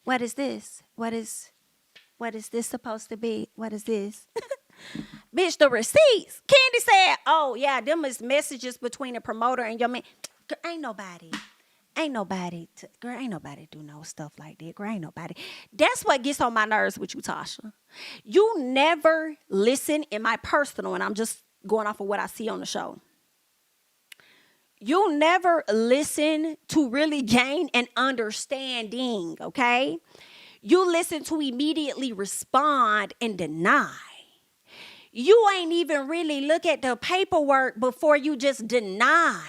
What is this? What is this supposed to be? What is this? Bitch, the receipts. Kandi said, oh, yeah, them is messages between the promoter and your man. Girl, ain't nobody do no stuff like that. Girl, ain't nobody. That's what gets on my nerves with you, Tasha. You never listen in my personal, and I'm just going off of what I see on the show. You never listen to really gain an understanding, okay? You listen to immediately respond and deny. You ain't even really look at the paperwork before you just denied.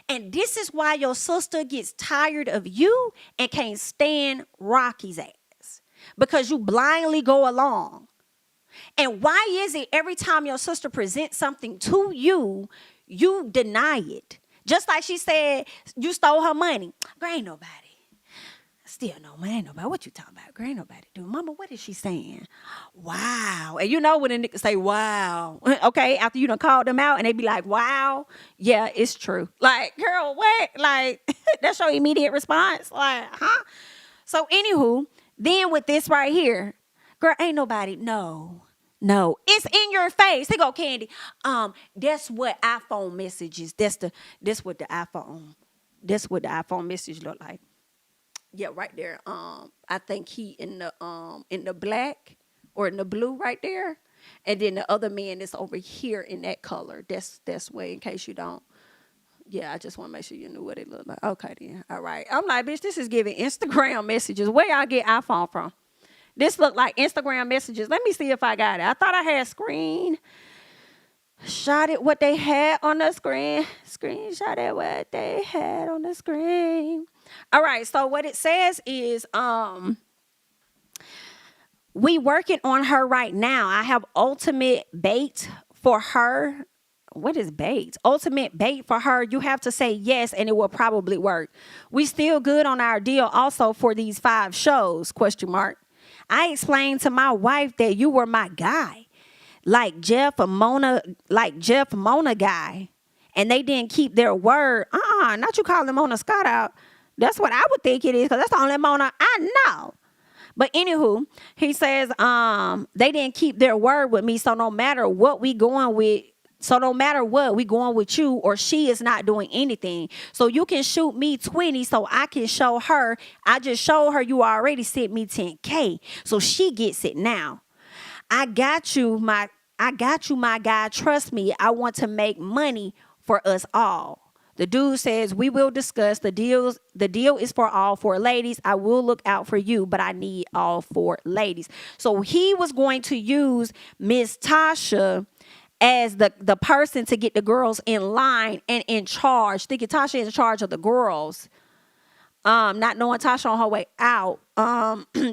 And this is why your sister gets tired of you and can't stand Rocky's ass. Because you blindly go along. And why is it every time your sister presents something to you, you deny it? Just like she said, you stole her money. Girl, ain't nobody Still no man, ain't nobody. What you talking about? Girl, ain't nobody do. Mama, what is she saying? Wow. And you know when a nigga say wow, okay, after you done called them out and they be like, wow, yeah, it's true. Like, girl, what? Like, that's your immediate response? Like, huh? So, anywho, then with this right here, girl, ain't nobody, no, it's in your face. Here go, Kandi. That's what iPhone messages. That's what the iPhone message look like. Yeah, right there. I think he in the black or in the blue right there, and then the other man is over here in that color. That's way in case you don't. Yeah, I just want to make sure you knew what it looked like. Okay, then. All right. I'm like, bitch, this is giving Instagram messages. Where y'all get iPhone from? This look like Instagram messages. Let me see if I got it. I thought I had screenshotted what they had on the screen. Screenshotted what they had on the screen. All right, so what it says is we working on her right now. I have ultimate bait for her. What is bait? Ultimate bait for her. You have to say yes and it will probably work. We still good on our deal also for these 5 shows, ? I explained to my wife that you were my guy. Like Jeff Mona guy. And they didn't keep their word. Not you calling Mona Scott out. That's what I would think it is, because that's the only Mona I know. But anywho, he says they didn't keep their word with me, so no matter what, we going with you, or she is not doing anything. So you can shoot me 20 so I can show her. I just showed her you already sent me 10K. So she gets it now. I got you, my guy. Trust me. I want to make money for us all. The dude says, we will discuss the deals. The deal is for all 4 ladies. I will look out for you, but I need all 4 ladies. So he was going to use Miss Tasha as the person to get the girls in line and in charge. Thinking Tasha is in charge of the girls. Not knowing Tasha on her way out,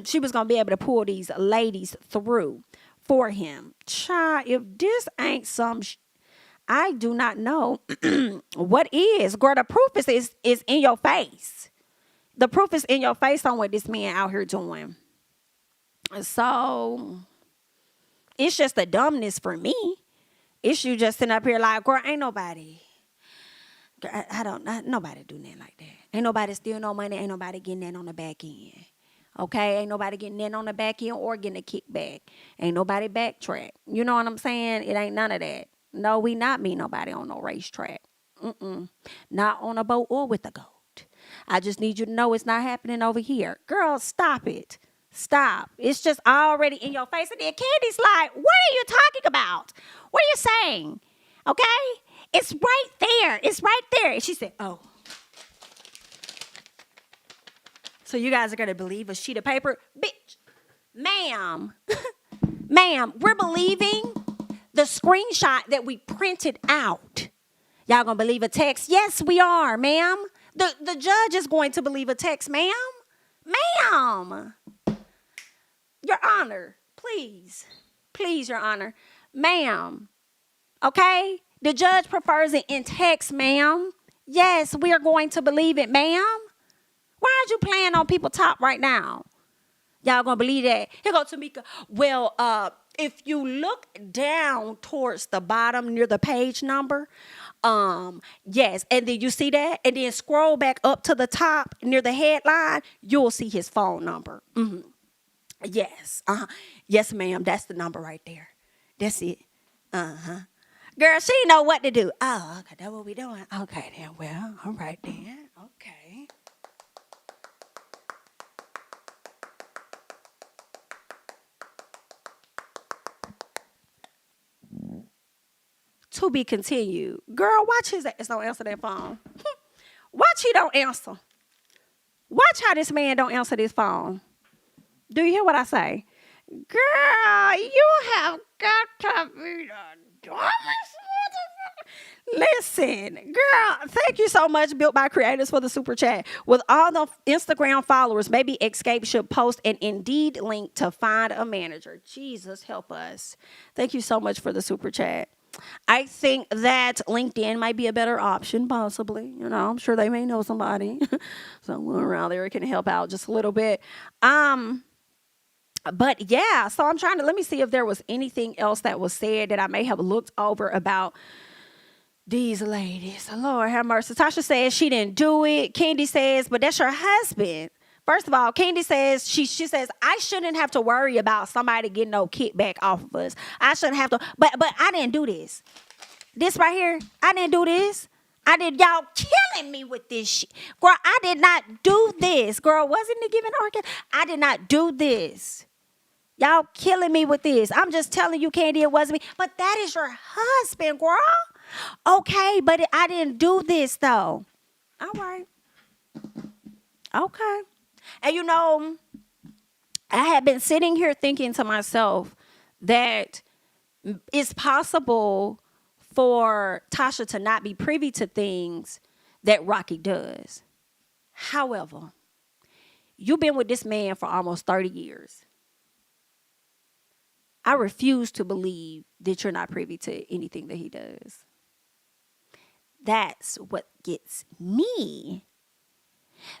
she was going to be able to pull these ladies through for him. Child, if this ain't some... I do not know what is. Girl, the proof is in your face. The proof is in your face on what this man out here doing. So, it's just a dumbness for me. It's you just sitting up here like, girl, ain't nobody. Girl, nobody do nothing like that. Ain't nobody steal no money. Ain't nobody getting that on the back end. Okay? Ain't nobody getting that on the back end or getting a kickback. Ain't nobody backtrack. You know what I'm saying? It ain't none of that. No, we not meet nobody on no racetrack. Not on a boat or with a goat. I just need you to know it's not happening over here. Girl, stop it. Stop. It's just already in your face. And then Candi's like, what are you talking about? What are you saying? Okay? It's right there. It's right there. And she said, oh. So you guys are going to believe a sheet of paper? Bitch. Ma'am. Ma'am, we're believing the screenshot that we printed out. Y'all gonna believe a text? Yes, we are, ma'am. The judge is going to believe a text, ma'am. Ma'am. Your Honor, please. Please, Your Honor. Ma'am. Okay? The judge prefers it in text, ma'am. Yes, we are going to believe it, ma'am. Why aren't you playing on people's top right now? Y'all gonna believe that? Here go Tamika. Well, if you look down towards the bottom near the page number, yes, and then you see that, and then scroll back up to the top near the headline, you'll see his phone number. Yes, yes, ma'am, that's the number right there. That's it. Girl, she know what to do. Oh, okay, that's what we doing. Okay, then, well, all right then, okay. To be continued. Girl, watch his ass don't answer that phone. Watch he don't answer. Watch how this man don't answer this phone. Do you hear what I say? Girl, you have got to be the dumbest motherfucker. Listen, girl, thank you so much, Built by Creators, for the super chat. With all the Instagram followers, maybe Xscape should post an Indeed link to find a manager. Jesus, help us. Thank you so much for the super chat. I think that LinkedIn might be a better option, possibly. I'm sure they may know somebody, someone around there can help out just a little bit. But yeah, so I'm trying to let me see if there was anything else that was said that I may have looked over about these ladies. Lord have mercy. Tasha says she didn't do it. Kandi says, but that's your husband. First of all, Kandi says, she says, I shouldn't have to worry about somebody getting no kickback off of us. I shouldn't have to, but I didn't do this. This right here, I didn't do this. Y'all killing me with this shit. Girl, I did not do this. Girl, wasn't it giving organ? I did not do this. Y'all killing me with this. I'm just telling you, Kandi, it wasn't me. But that is your husband, girl. Okay, but I didn't do this, though. All right. Okay. And I had been sitting here thinking to myself that it's possible for Tasha to not be privy to things that Rocky does. However, you've been with this man for almost 30 years. I refuse to believe that you're not privy to anything that he does. That's what gets me.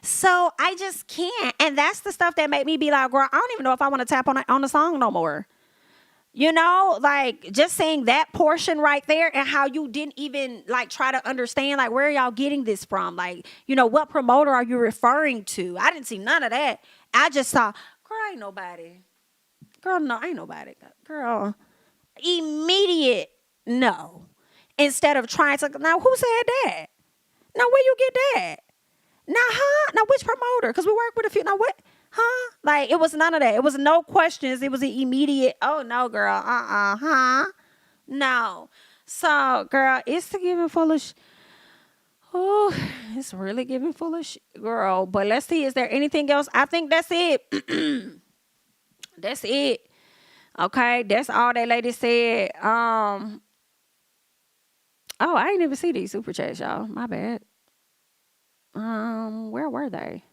So I just can't. And that's the stuff that made me be like, girl, I don't even know if I want to tap on the song no more. Like just saying that portion right there and how you didn't even like try to understand, like, where are y'all getting this from? Like, what promoter are you referring to? I didn't see none of that. I just saw, girl, ain't nobody. Girl, no, ain't nobody. Girl, immediate no. Instead of trying to, now who said that? Now where you get that? Now, Now which promoter? Because we work with a few. Now what? Like, it was none of that. It was no questions. It was an immediate, oh no, girl, no. So, girl, it's giving foolish. Oh, it's really giving foolish, girl. But let's see, is there anything else? I think that's it. That's it. Okay, that's all that lady said. Oh, I ain't even see these super chats, y'all. My bad. Where were they?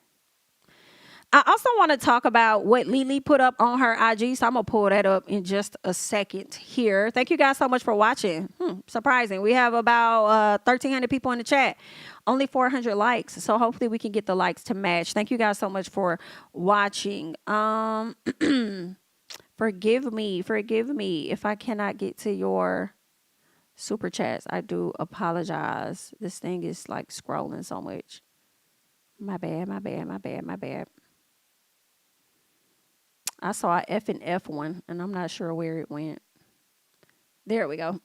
I also want to talk about what Lily put up on her IG, so I'm going to pull that up in just a second here. Thank you guys so much for watching. Surprising. We have about 1,300 people in the chat. Only 400 likes, so hopefully we can get the likes to match. Thank you guys so much for watching. Forgive me if I cannot get to your super chats. I do apologize. This thing is like scrolling so much. My bad. I saw a F and F one, and I'm not sure where it went. There we go.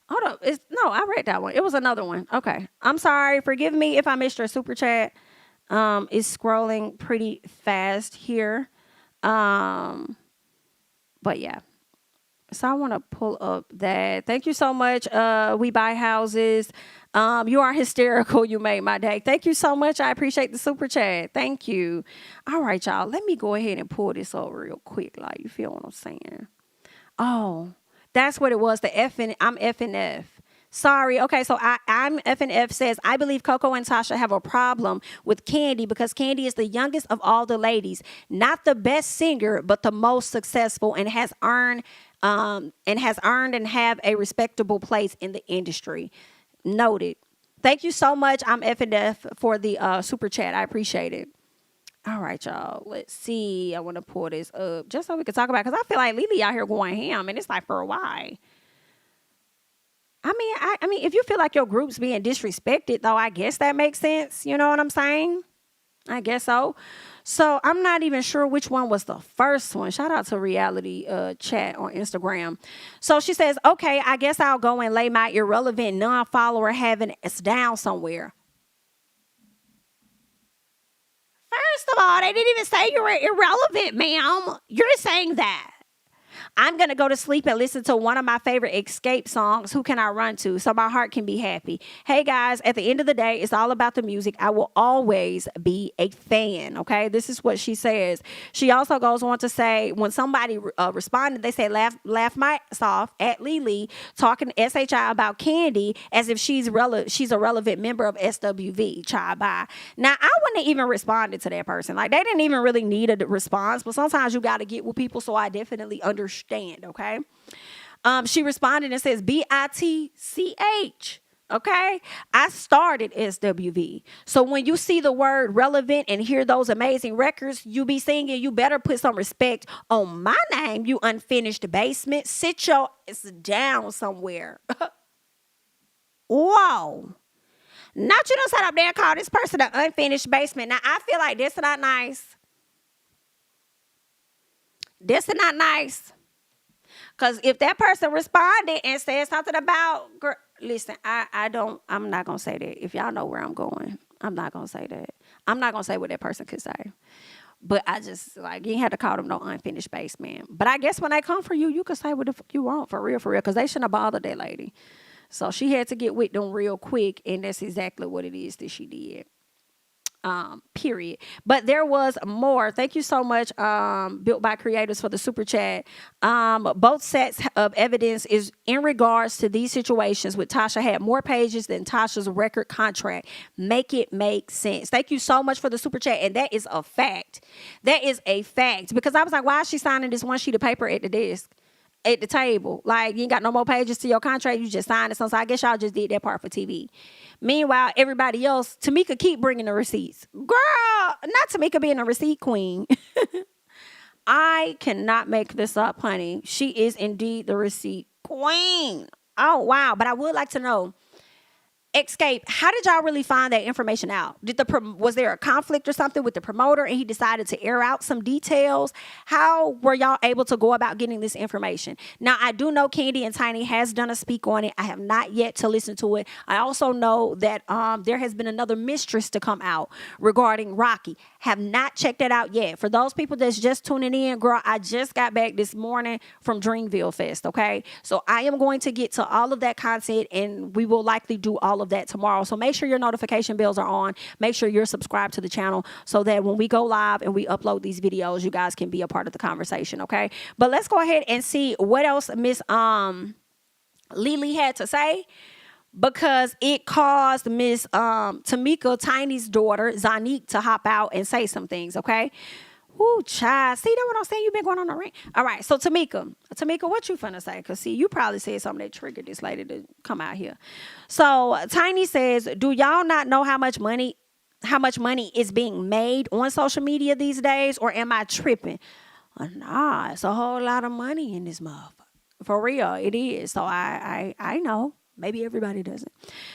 Hold up. I read that one. It was another one. Okay. I'm sorry. Forgive me if I missed your super chat. It's scrolling pretty fast here. But yeah. So I want to pull up that. Thank you so much. We buy houses. You are hysterical. You made my day. Thank you so much. I appreciate the super chat. Thank you. All right, y'all. Let me go ahead and pull this up real quick. Like, you feel what I'm saying? Oh, that's what it was. I'm F and F. Sorry. Okay, so I'm F and F says, I believe Coko and Tasha have a problem with Kandi because Kandi is the youngest of all the ladies. Not the best singer, but the most successful and has earned and have a respectable place in the industry. Noted. Thank you so much. I'm F and F for the super chat. I appreciate it. All right, y'all. Let's see. I want to pull this up just so we can talk about it because I feel like Lily out here going ham, and it's like, for why? I mean, if you feel like your group's being disrespected, though, I guess that makes sense. You know what I'm saying? I guess so. So I'm not even sure which one was the first one. Shout out to Reality Chat on Instagram. So she says, okay, I guess I'll go and lay my irrelevant non-follower having us down somewhere. First of all, they didn't even say you were irrelevant, ma'am. You're saying that. I'm going to go to sleep and listen to one of my favorite Xscape songs, Who Can I Run To, so my heart can be happy. Hey, guys, at the end of the day, it's all about the music. I will always be a fan, okay? This is what she says. She also goes on to say, when somebody responded, they say, laugh my ass off at Lily talking to SHI about Kandi as if she's a relevant member of SWV. Chai bye. Now, I wouldn't have even responded to that person. Like, they didn't even really need a response, but sometimes you got to get with people, so I definitely understand, okay? She responded and says, BITCH. Okay. I started SWV. So when you see the word relevant and hear those amazing records you be singing, you better put some respect on my name, you unfinished basement. Sit your ass down somewhere. Whoa. Not you don't sit up there and call this person an unfinished basement. Now, I feel like this is not nice. This is not nice. Because if that person responded and said something about, girl, listen, I'm not going to say that. If y'all know where I'm going, I'm not going to say that. I'm not going to say what that person could say. But I just, like, you ain't had to call them no unfinished basement. But I guess when they come for you, you can say what the fuck you want, for real, because they shouldn't have bothered that lady. So she had to get with them real quick, and that's exactly what it is that she did. Period. But there was more. Thank you so much, Built by Creators, for the super chat. Both sets of evidence is in regards to these situations with Tasha had more pages than Tasha's record contract. Make it make sense. Thank you so much for the super chat. And that is a fact. That is a fact. Because I was like, why is she signing this one sheet of paper at the desk? At the table? Like, you ain't got no more pages to your contract. You just signed it. So I guess y'all just did that part for TV. Meanwhile, everybody else, Tamika keep bringing the receipts. Girl, not Tamika being a receipt queen. I cannot make this up, honey. She is indeed the receipt queen. Oh, wow. But I would like to know, Xscape, how did y'all really find that information out? Was there a conflict or something with the promoter and he decided to air out some details? How were y'all able to go about getting this information? Now, I do know Kandi and Tiny has done a speak on it. I have not yet to listen to it. I also know that there has been another mistress to come out regarding Rocky. Have not checked that out yet. For those people that's just tuning in, girl, I just got back this morning from Dreamville Fest, okay? So I am going to get to all of that content, and we will likely do all of that tomorrow. So make sure your notification bells are on. Make sure you're subscribed to the channel so that when we go live and we upload these videos, you guys can be a part of the conversation, okay? But let's go ahead and see what else Miss Lily had to say, because it caused Miss Tamika, Tiny's daughter, Zanique, to hop out and say some things, okay? Woo, child. See that what I'm saying? You've been going on a rant. All right, so Tamika, what you finna say? Because, see, you probably said something that triggered this lady to come out here. So Tiny says, do y'all not know how much money is being made on social media these days, or am I tripping? Nah, it's a whole lot of money in this motherfucker. For real, it is. So I know. Maybe everybody doesn't.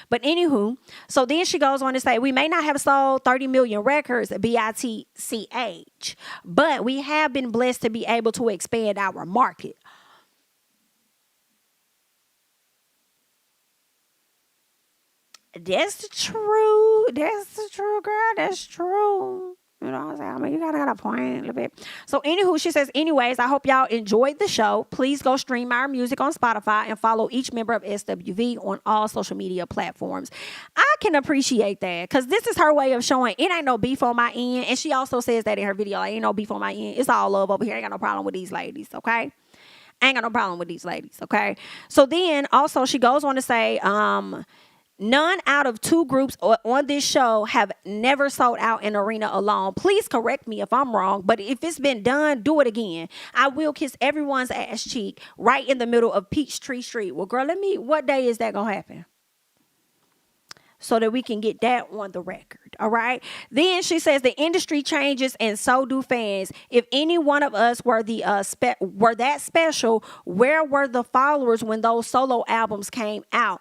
But anywho, so then she goes on to say, we may not have sold 30 million records, BITCH, but we have been blessed to be able to expand our market. That's true. That's true, girl. That's true. You know what I'm saying? I mean, you got a point a little bit. So, anywho, she says, anyways, I hope y'all enjoyed the show. Please go stream our music on Spotify and follow each member of SWV on all social media platforms. I can appreciate that, because this is her way of showing it ain't no beef on my end. And she also says that in her video, like, ain't no beef on my end. It's all love over here. I ain't got no problem with these ladies, okay? I ain't got no problem with these ladies, okay? So then also she goes on to say, none out of two groups on this show have never sold out an arena alone. Please correct me if I'm wrong, but if it's been done, do it again. I will kiss everyone's ass cheek right in the middle of Peachtree Street. Well, girl, what day is that going to happen? So that we can get that on the record, all right? Then she says the industry changes and so do fans. If any one of us were were that special, where were the followers when those solo albums came out?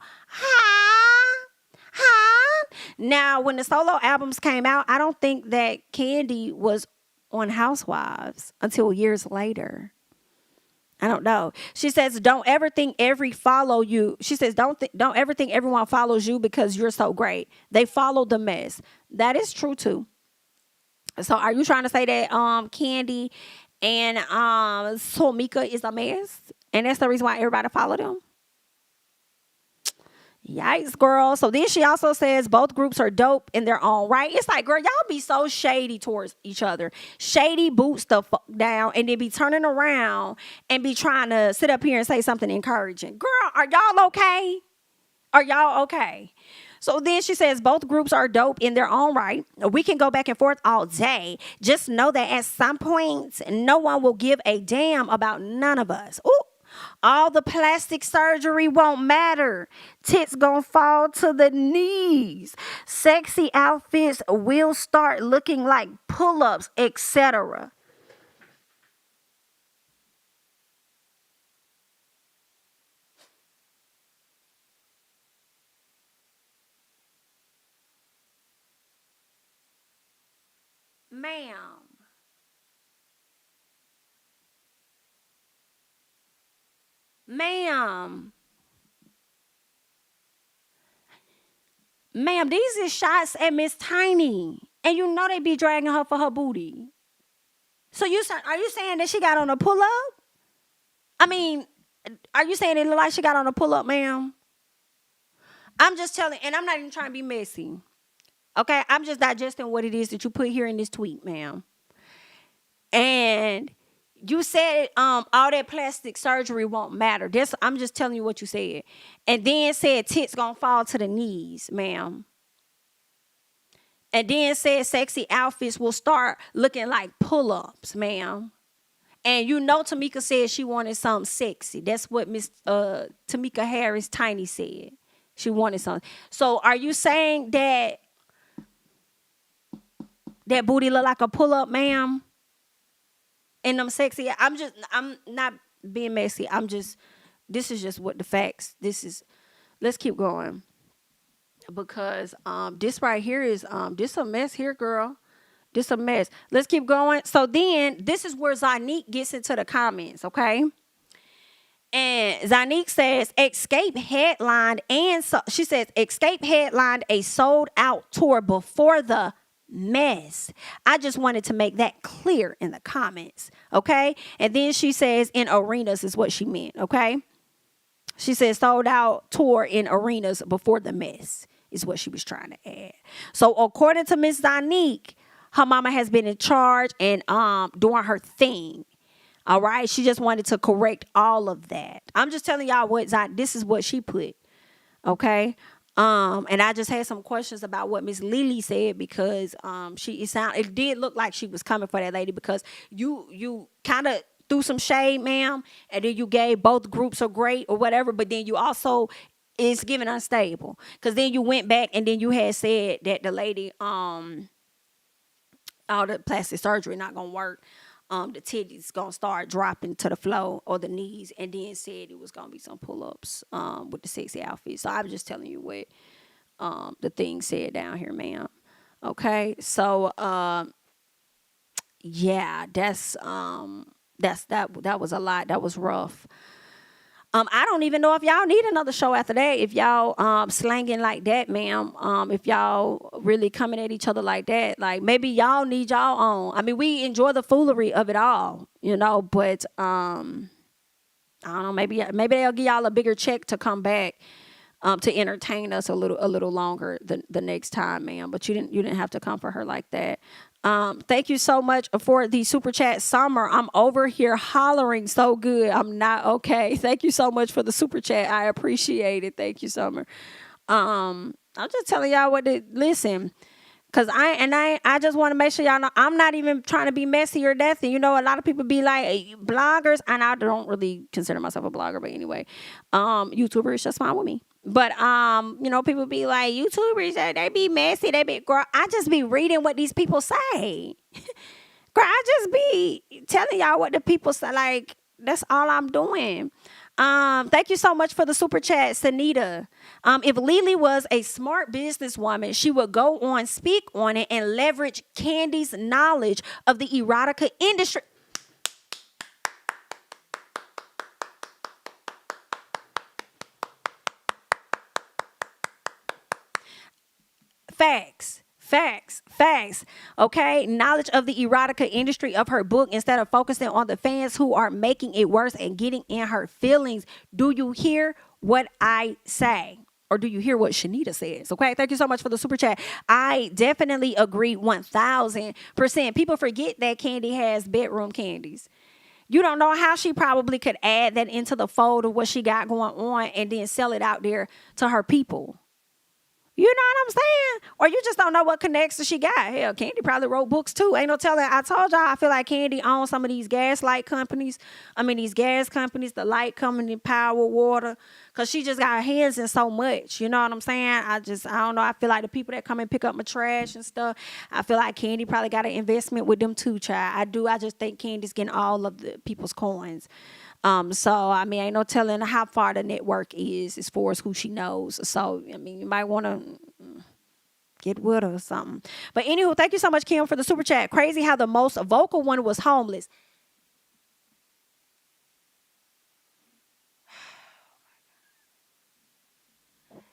Now, when the solo albums came out, I don't think that Kandi was on Housewives until years later. I don't know. She says, don't ever think don't ever think everyone follows you because you're so great. They follow the mess. That is true too. So are you trying to say that Kandi and Tamika is a mess? And that's the reason why everybody followed them? Yikes, girl. So then she also says both groups are dope in their own right. It's like, girl, y'all be so shady towards each other. Shady boots the fuck down and then be turning around and be trying to sit up here and say something encouraging. Girl, are y'all okay? Are y'all okay? So then she says both groups are dope in their own right. We can go back and forth all day. Just know that at some point, no one will give a damn about none of us. Ooh. All the plastic surgery won't matter. Tits gonna fall to the knees. Sexy outfits will start looking like pull-ups, etc. Ma'am. Ma'am. Ma'am, these is shots at Miss Tiny. And you know they be dragging her for her booty. So are you saying that she got on a pull-up? I mean, are you saying it look like she got on a pull-up, ma'am? I'm just telling, and I'm not even trying to be messy. Okay? I'm just digesting what it is that you put here in this tweet, ma'am. And you said all that plastic surgery won't matter. I'm just telling you what you said. And then said tits gonna fall to the knees, ma'am. And then said sexy outfits will start looking like pull-ups, ma'am. And you know Tamika said she wanted something sexy. That's what Miss Tamika Harris Tiny said. She wanted something. So are you saying that booty look like a pull-up, ma'am? And them sexy. I'm not being messy. This is just what the facts. Let's keep going. Because this right here is this a mess here, girl. This a mess. Let's keep going. So then this is where Zanique gets into the comments, okay? And Zanique says Xscape headlined she says Xscape headlined a sold out tour before the mess. I just wanted to make that clear in the comments, okay? And then she says in arenas is what she meant, okay? She said sold out tour in arenas before the mess is what she was trying to add. So according to Miss Zanique, her mama has been in charge and doing her thing. All right. She just wanted to correct all of that. I'm just telling y'all this is what she put. Okay. And I just had some questions about what Miss Lily said because it did look like she was coming for that lady because you kind of threw some shade, ma'am, and then you gave both groups are great or whatever, but then you also is giving unstable because then you went back and then you had said that the lady all the plastic surgery not gonna work. The titties gonna start dropping to the floor or the knees, and then said it was gonna be some pull-ups with the sexy outfit. So I was just telling you what the thing said down here, ma'am. Okay, so yeah, that was a lot. That was rough. I don't even know if y'all need another show after that. If y'all slanging like that, ma'am. If y'all really coming at each other like that, like maybe y'all need y'all own. I mean, we enjoy the foolery of it all, but I don't know. Maybe they'll give y'all a bigger check to come back to entertain us a little longer the next time, ma'am. But you didn't have to come for her like that. Thank you so much for the super chat, Summer. I'm over here hollering so good. I'm not okay. Thank you so much for the super chat. I appreciate it. Thank you, Summer. I'm just telling y'all what to listen. Cause I just want to make sure y'all know I'm not even trying to be messy or nothing. A lot of people be like bloggers, and I don't really consider myself a blogger, but anyway, YouTuber is just fine with me. But people be like YouTubers, they be messy, they be girl. I just be reading what these people say. Girl, I just be telling y'all what the people say. Like that's all I'm doing. Thank you so much for the super chat, Sanita. If Lily was a smart businesswoman, she would go on, speak on it, and leverage Candi's knowledge of the erotica industry. Facts. Okay. Knowledge of the erotica industry of her book instead of focusing on the fans who are making it worse and getting in her feelings. Do you hear what I say? Or do you hear what Shanita says? Okay. Thank you so much for the super chat. I definitely agree 1000%. People forget that Kandi has bedroom candies. You don't know how she probably could add that into the fold of what she got going on and then sell it out there to her people. You know what I'm saying? Or you just don't know what connections she got. Hell, Kandi probably wrote books too. Ain't no telling. I told y'all I feel like Kandi owns some of these these gas companies, the light company, Power, Water, because she just got her hands in so much. You know what I'm saying? I don't know. I feel like the people that come and pick up my trash and stuff, I feel like Kandi probably got an investment with them too, child. I do. I just think Candi's getting all of the people's coins. So I mean, ain't no telling how far the network is as far as who she knows. So I mean, you might want to get with her or something. But anywho, thank you so much, Kim, for the super chat. Crazy how the most vocal one was homeless.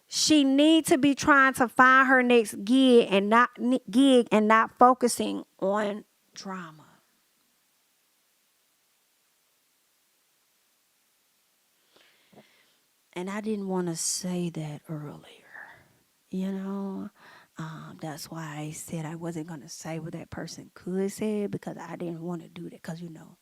She need to be trying to find her next gig and not focusing on drama. And I didn't want to say that earlier, you know. That's why I said I wasn't going to say what that person could say, because I didn't want to do that, because, you know,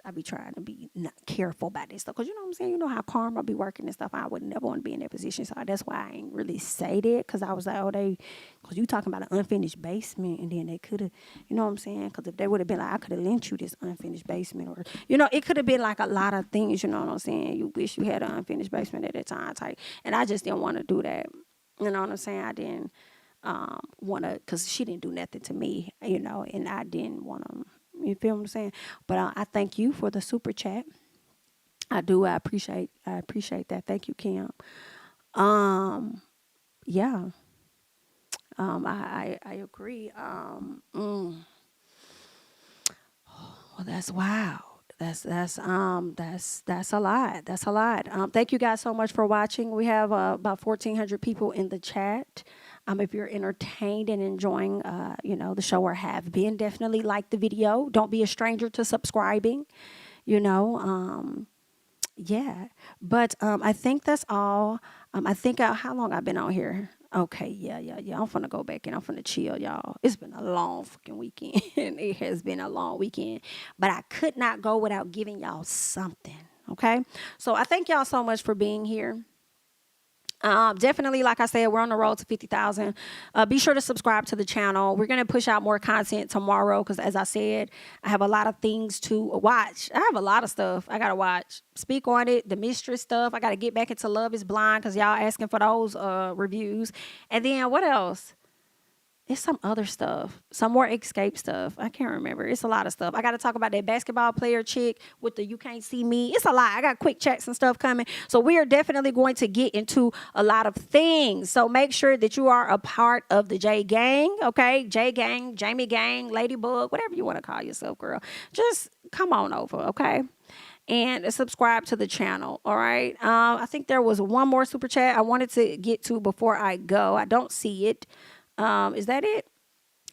I be trying to be not careful about this stuff, because you know what I'm saying? You know how karma be working and stuff. I would never want to be in that position. So that's why I ain't really say that, because I was like, because you talking about an unfinished basement, and then they could have, you know what I'm saying? Because if they would have been like, I could have lent you this unfinished basement, or, you know, it could have been like a lot of things, you know what I'm saying? You wish you had an unfinished basement at that time type. And I just didn't want to do that. You know what I'm saying? I didn't want to, because she didn't do nothing to me, you know, and I didn't want to. You feel what I'm saying? But I thank you for the super chat. I do. I appreciate that. Thank you, Kim. Yeah. I agree. Well, that's wild. That's a lot. That's a lot. Thank you guys so much for watching. We have about 1,400 people in the chat. If you're entertained and enjoying, you know, the show, or have been, definitely like the video. Don't be a stranger to subscribing. You know, yeah. But I think that's all. I think how long I've been on here. Okay, yeah. I'm finna go back and I'm finna chill, y'all. It's been a long fucking weekend. It has been a long weekend. But I could not go without giving y'all something, okay? So I thank y'all so much for being here. Definitely, like I said, we're on the road to 50,000. Be sure to subscribe to the channel. We're going to push out more content tomorrow because, as I said, I have a lot of things to watch. I have a lot of stuff I got to watch. Speak on it, the mistress stuff. I got to get back into Love is Blind because y'all asking for those reviews. And then what else? It's some other stuff, some more Xscape stuff. I can't remember. It's a lot of stuff. I got to talk about that basketball player chick with the You Can't See Me. It's a lot. I got quick checks and stuff coming. So we are definitely going to get into a lot of things. So make sure that you are a part of the J Gang, okay? J Gang, Jamie Gang, Ladybug, whatever you want to call yourself, girl. Just come on over, okay? And subscribe to the channel, all right? I think there was one more super chat I wanted to get to before I go. I don't see it. Is that it?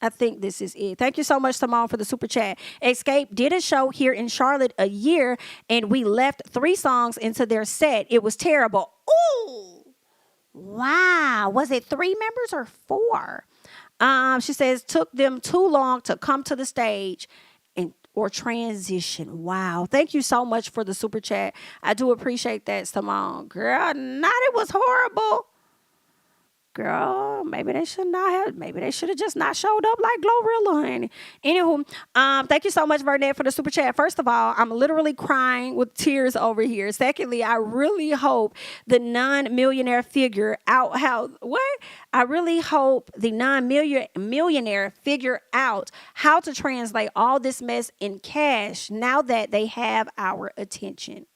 I think this is it. Thank you so much, Simone, for the super chat. Xscape did a show here in Charlotte a year, and we left 3 songs into their set. It was terrible. Ooh, wow. Was it 3 members or 4? She says, took them too long to come to the stage or transition. Wow. Thank you so much for the super chat. I do appreciate that, Simone. Girl, not it was horrible. Girl, maybe they should not have. Maybe they should have just not showed up like Glorilla, honey. Anywho, thank you so much, Vernette, for the super chat. First of all, I'm literally crying with tears over here. Secondly, I really hope the non-millionaire figure out how. What? I really hope the non-millionaire figure out how to translate all this mess in cash now that they have our attention.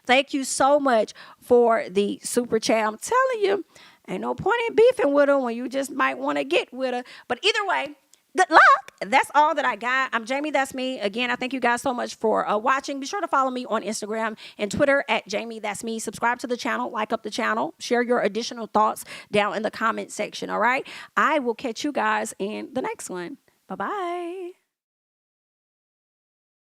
Thank you so much for the super chat. I'm telling you. Ain't no point in beefing with her when you just might want to get with her. But either way, good luck. That's all that I got. I'm JamiThatsMe. Again, I thank you guys so much for watching. Be sure to follow me on Instagram and Twitter at JamiThatsMe. Subscribe to the channel. Like up the channel. Share your additional thoughts down in the comment section, all right? I will catch you guys in the next one. Bye-bye.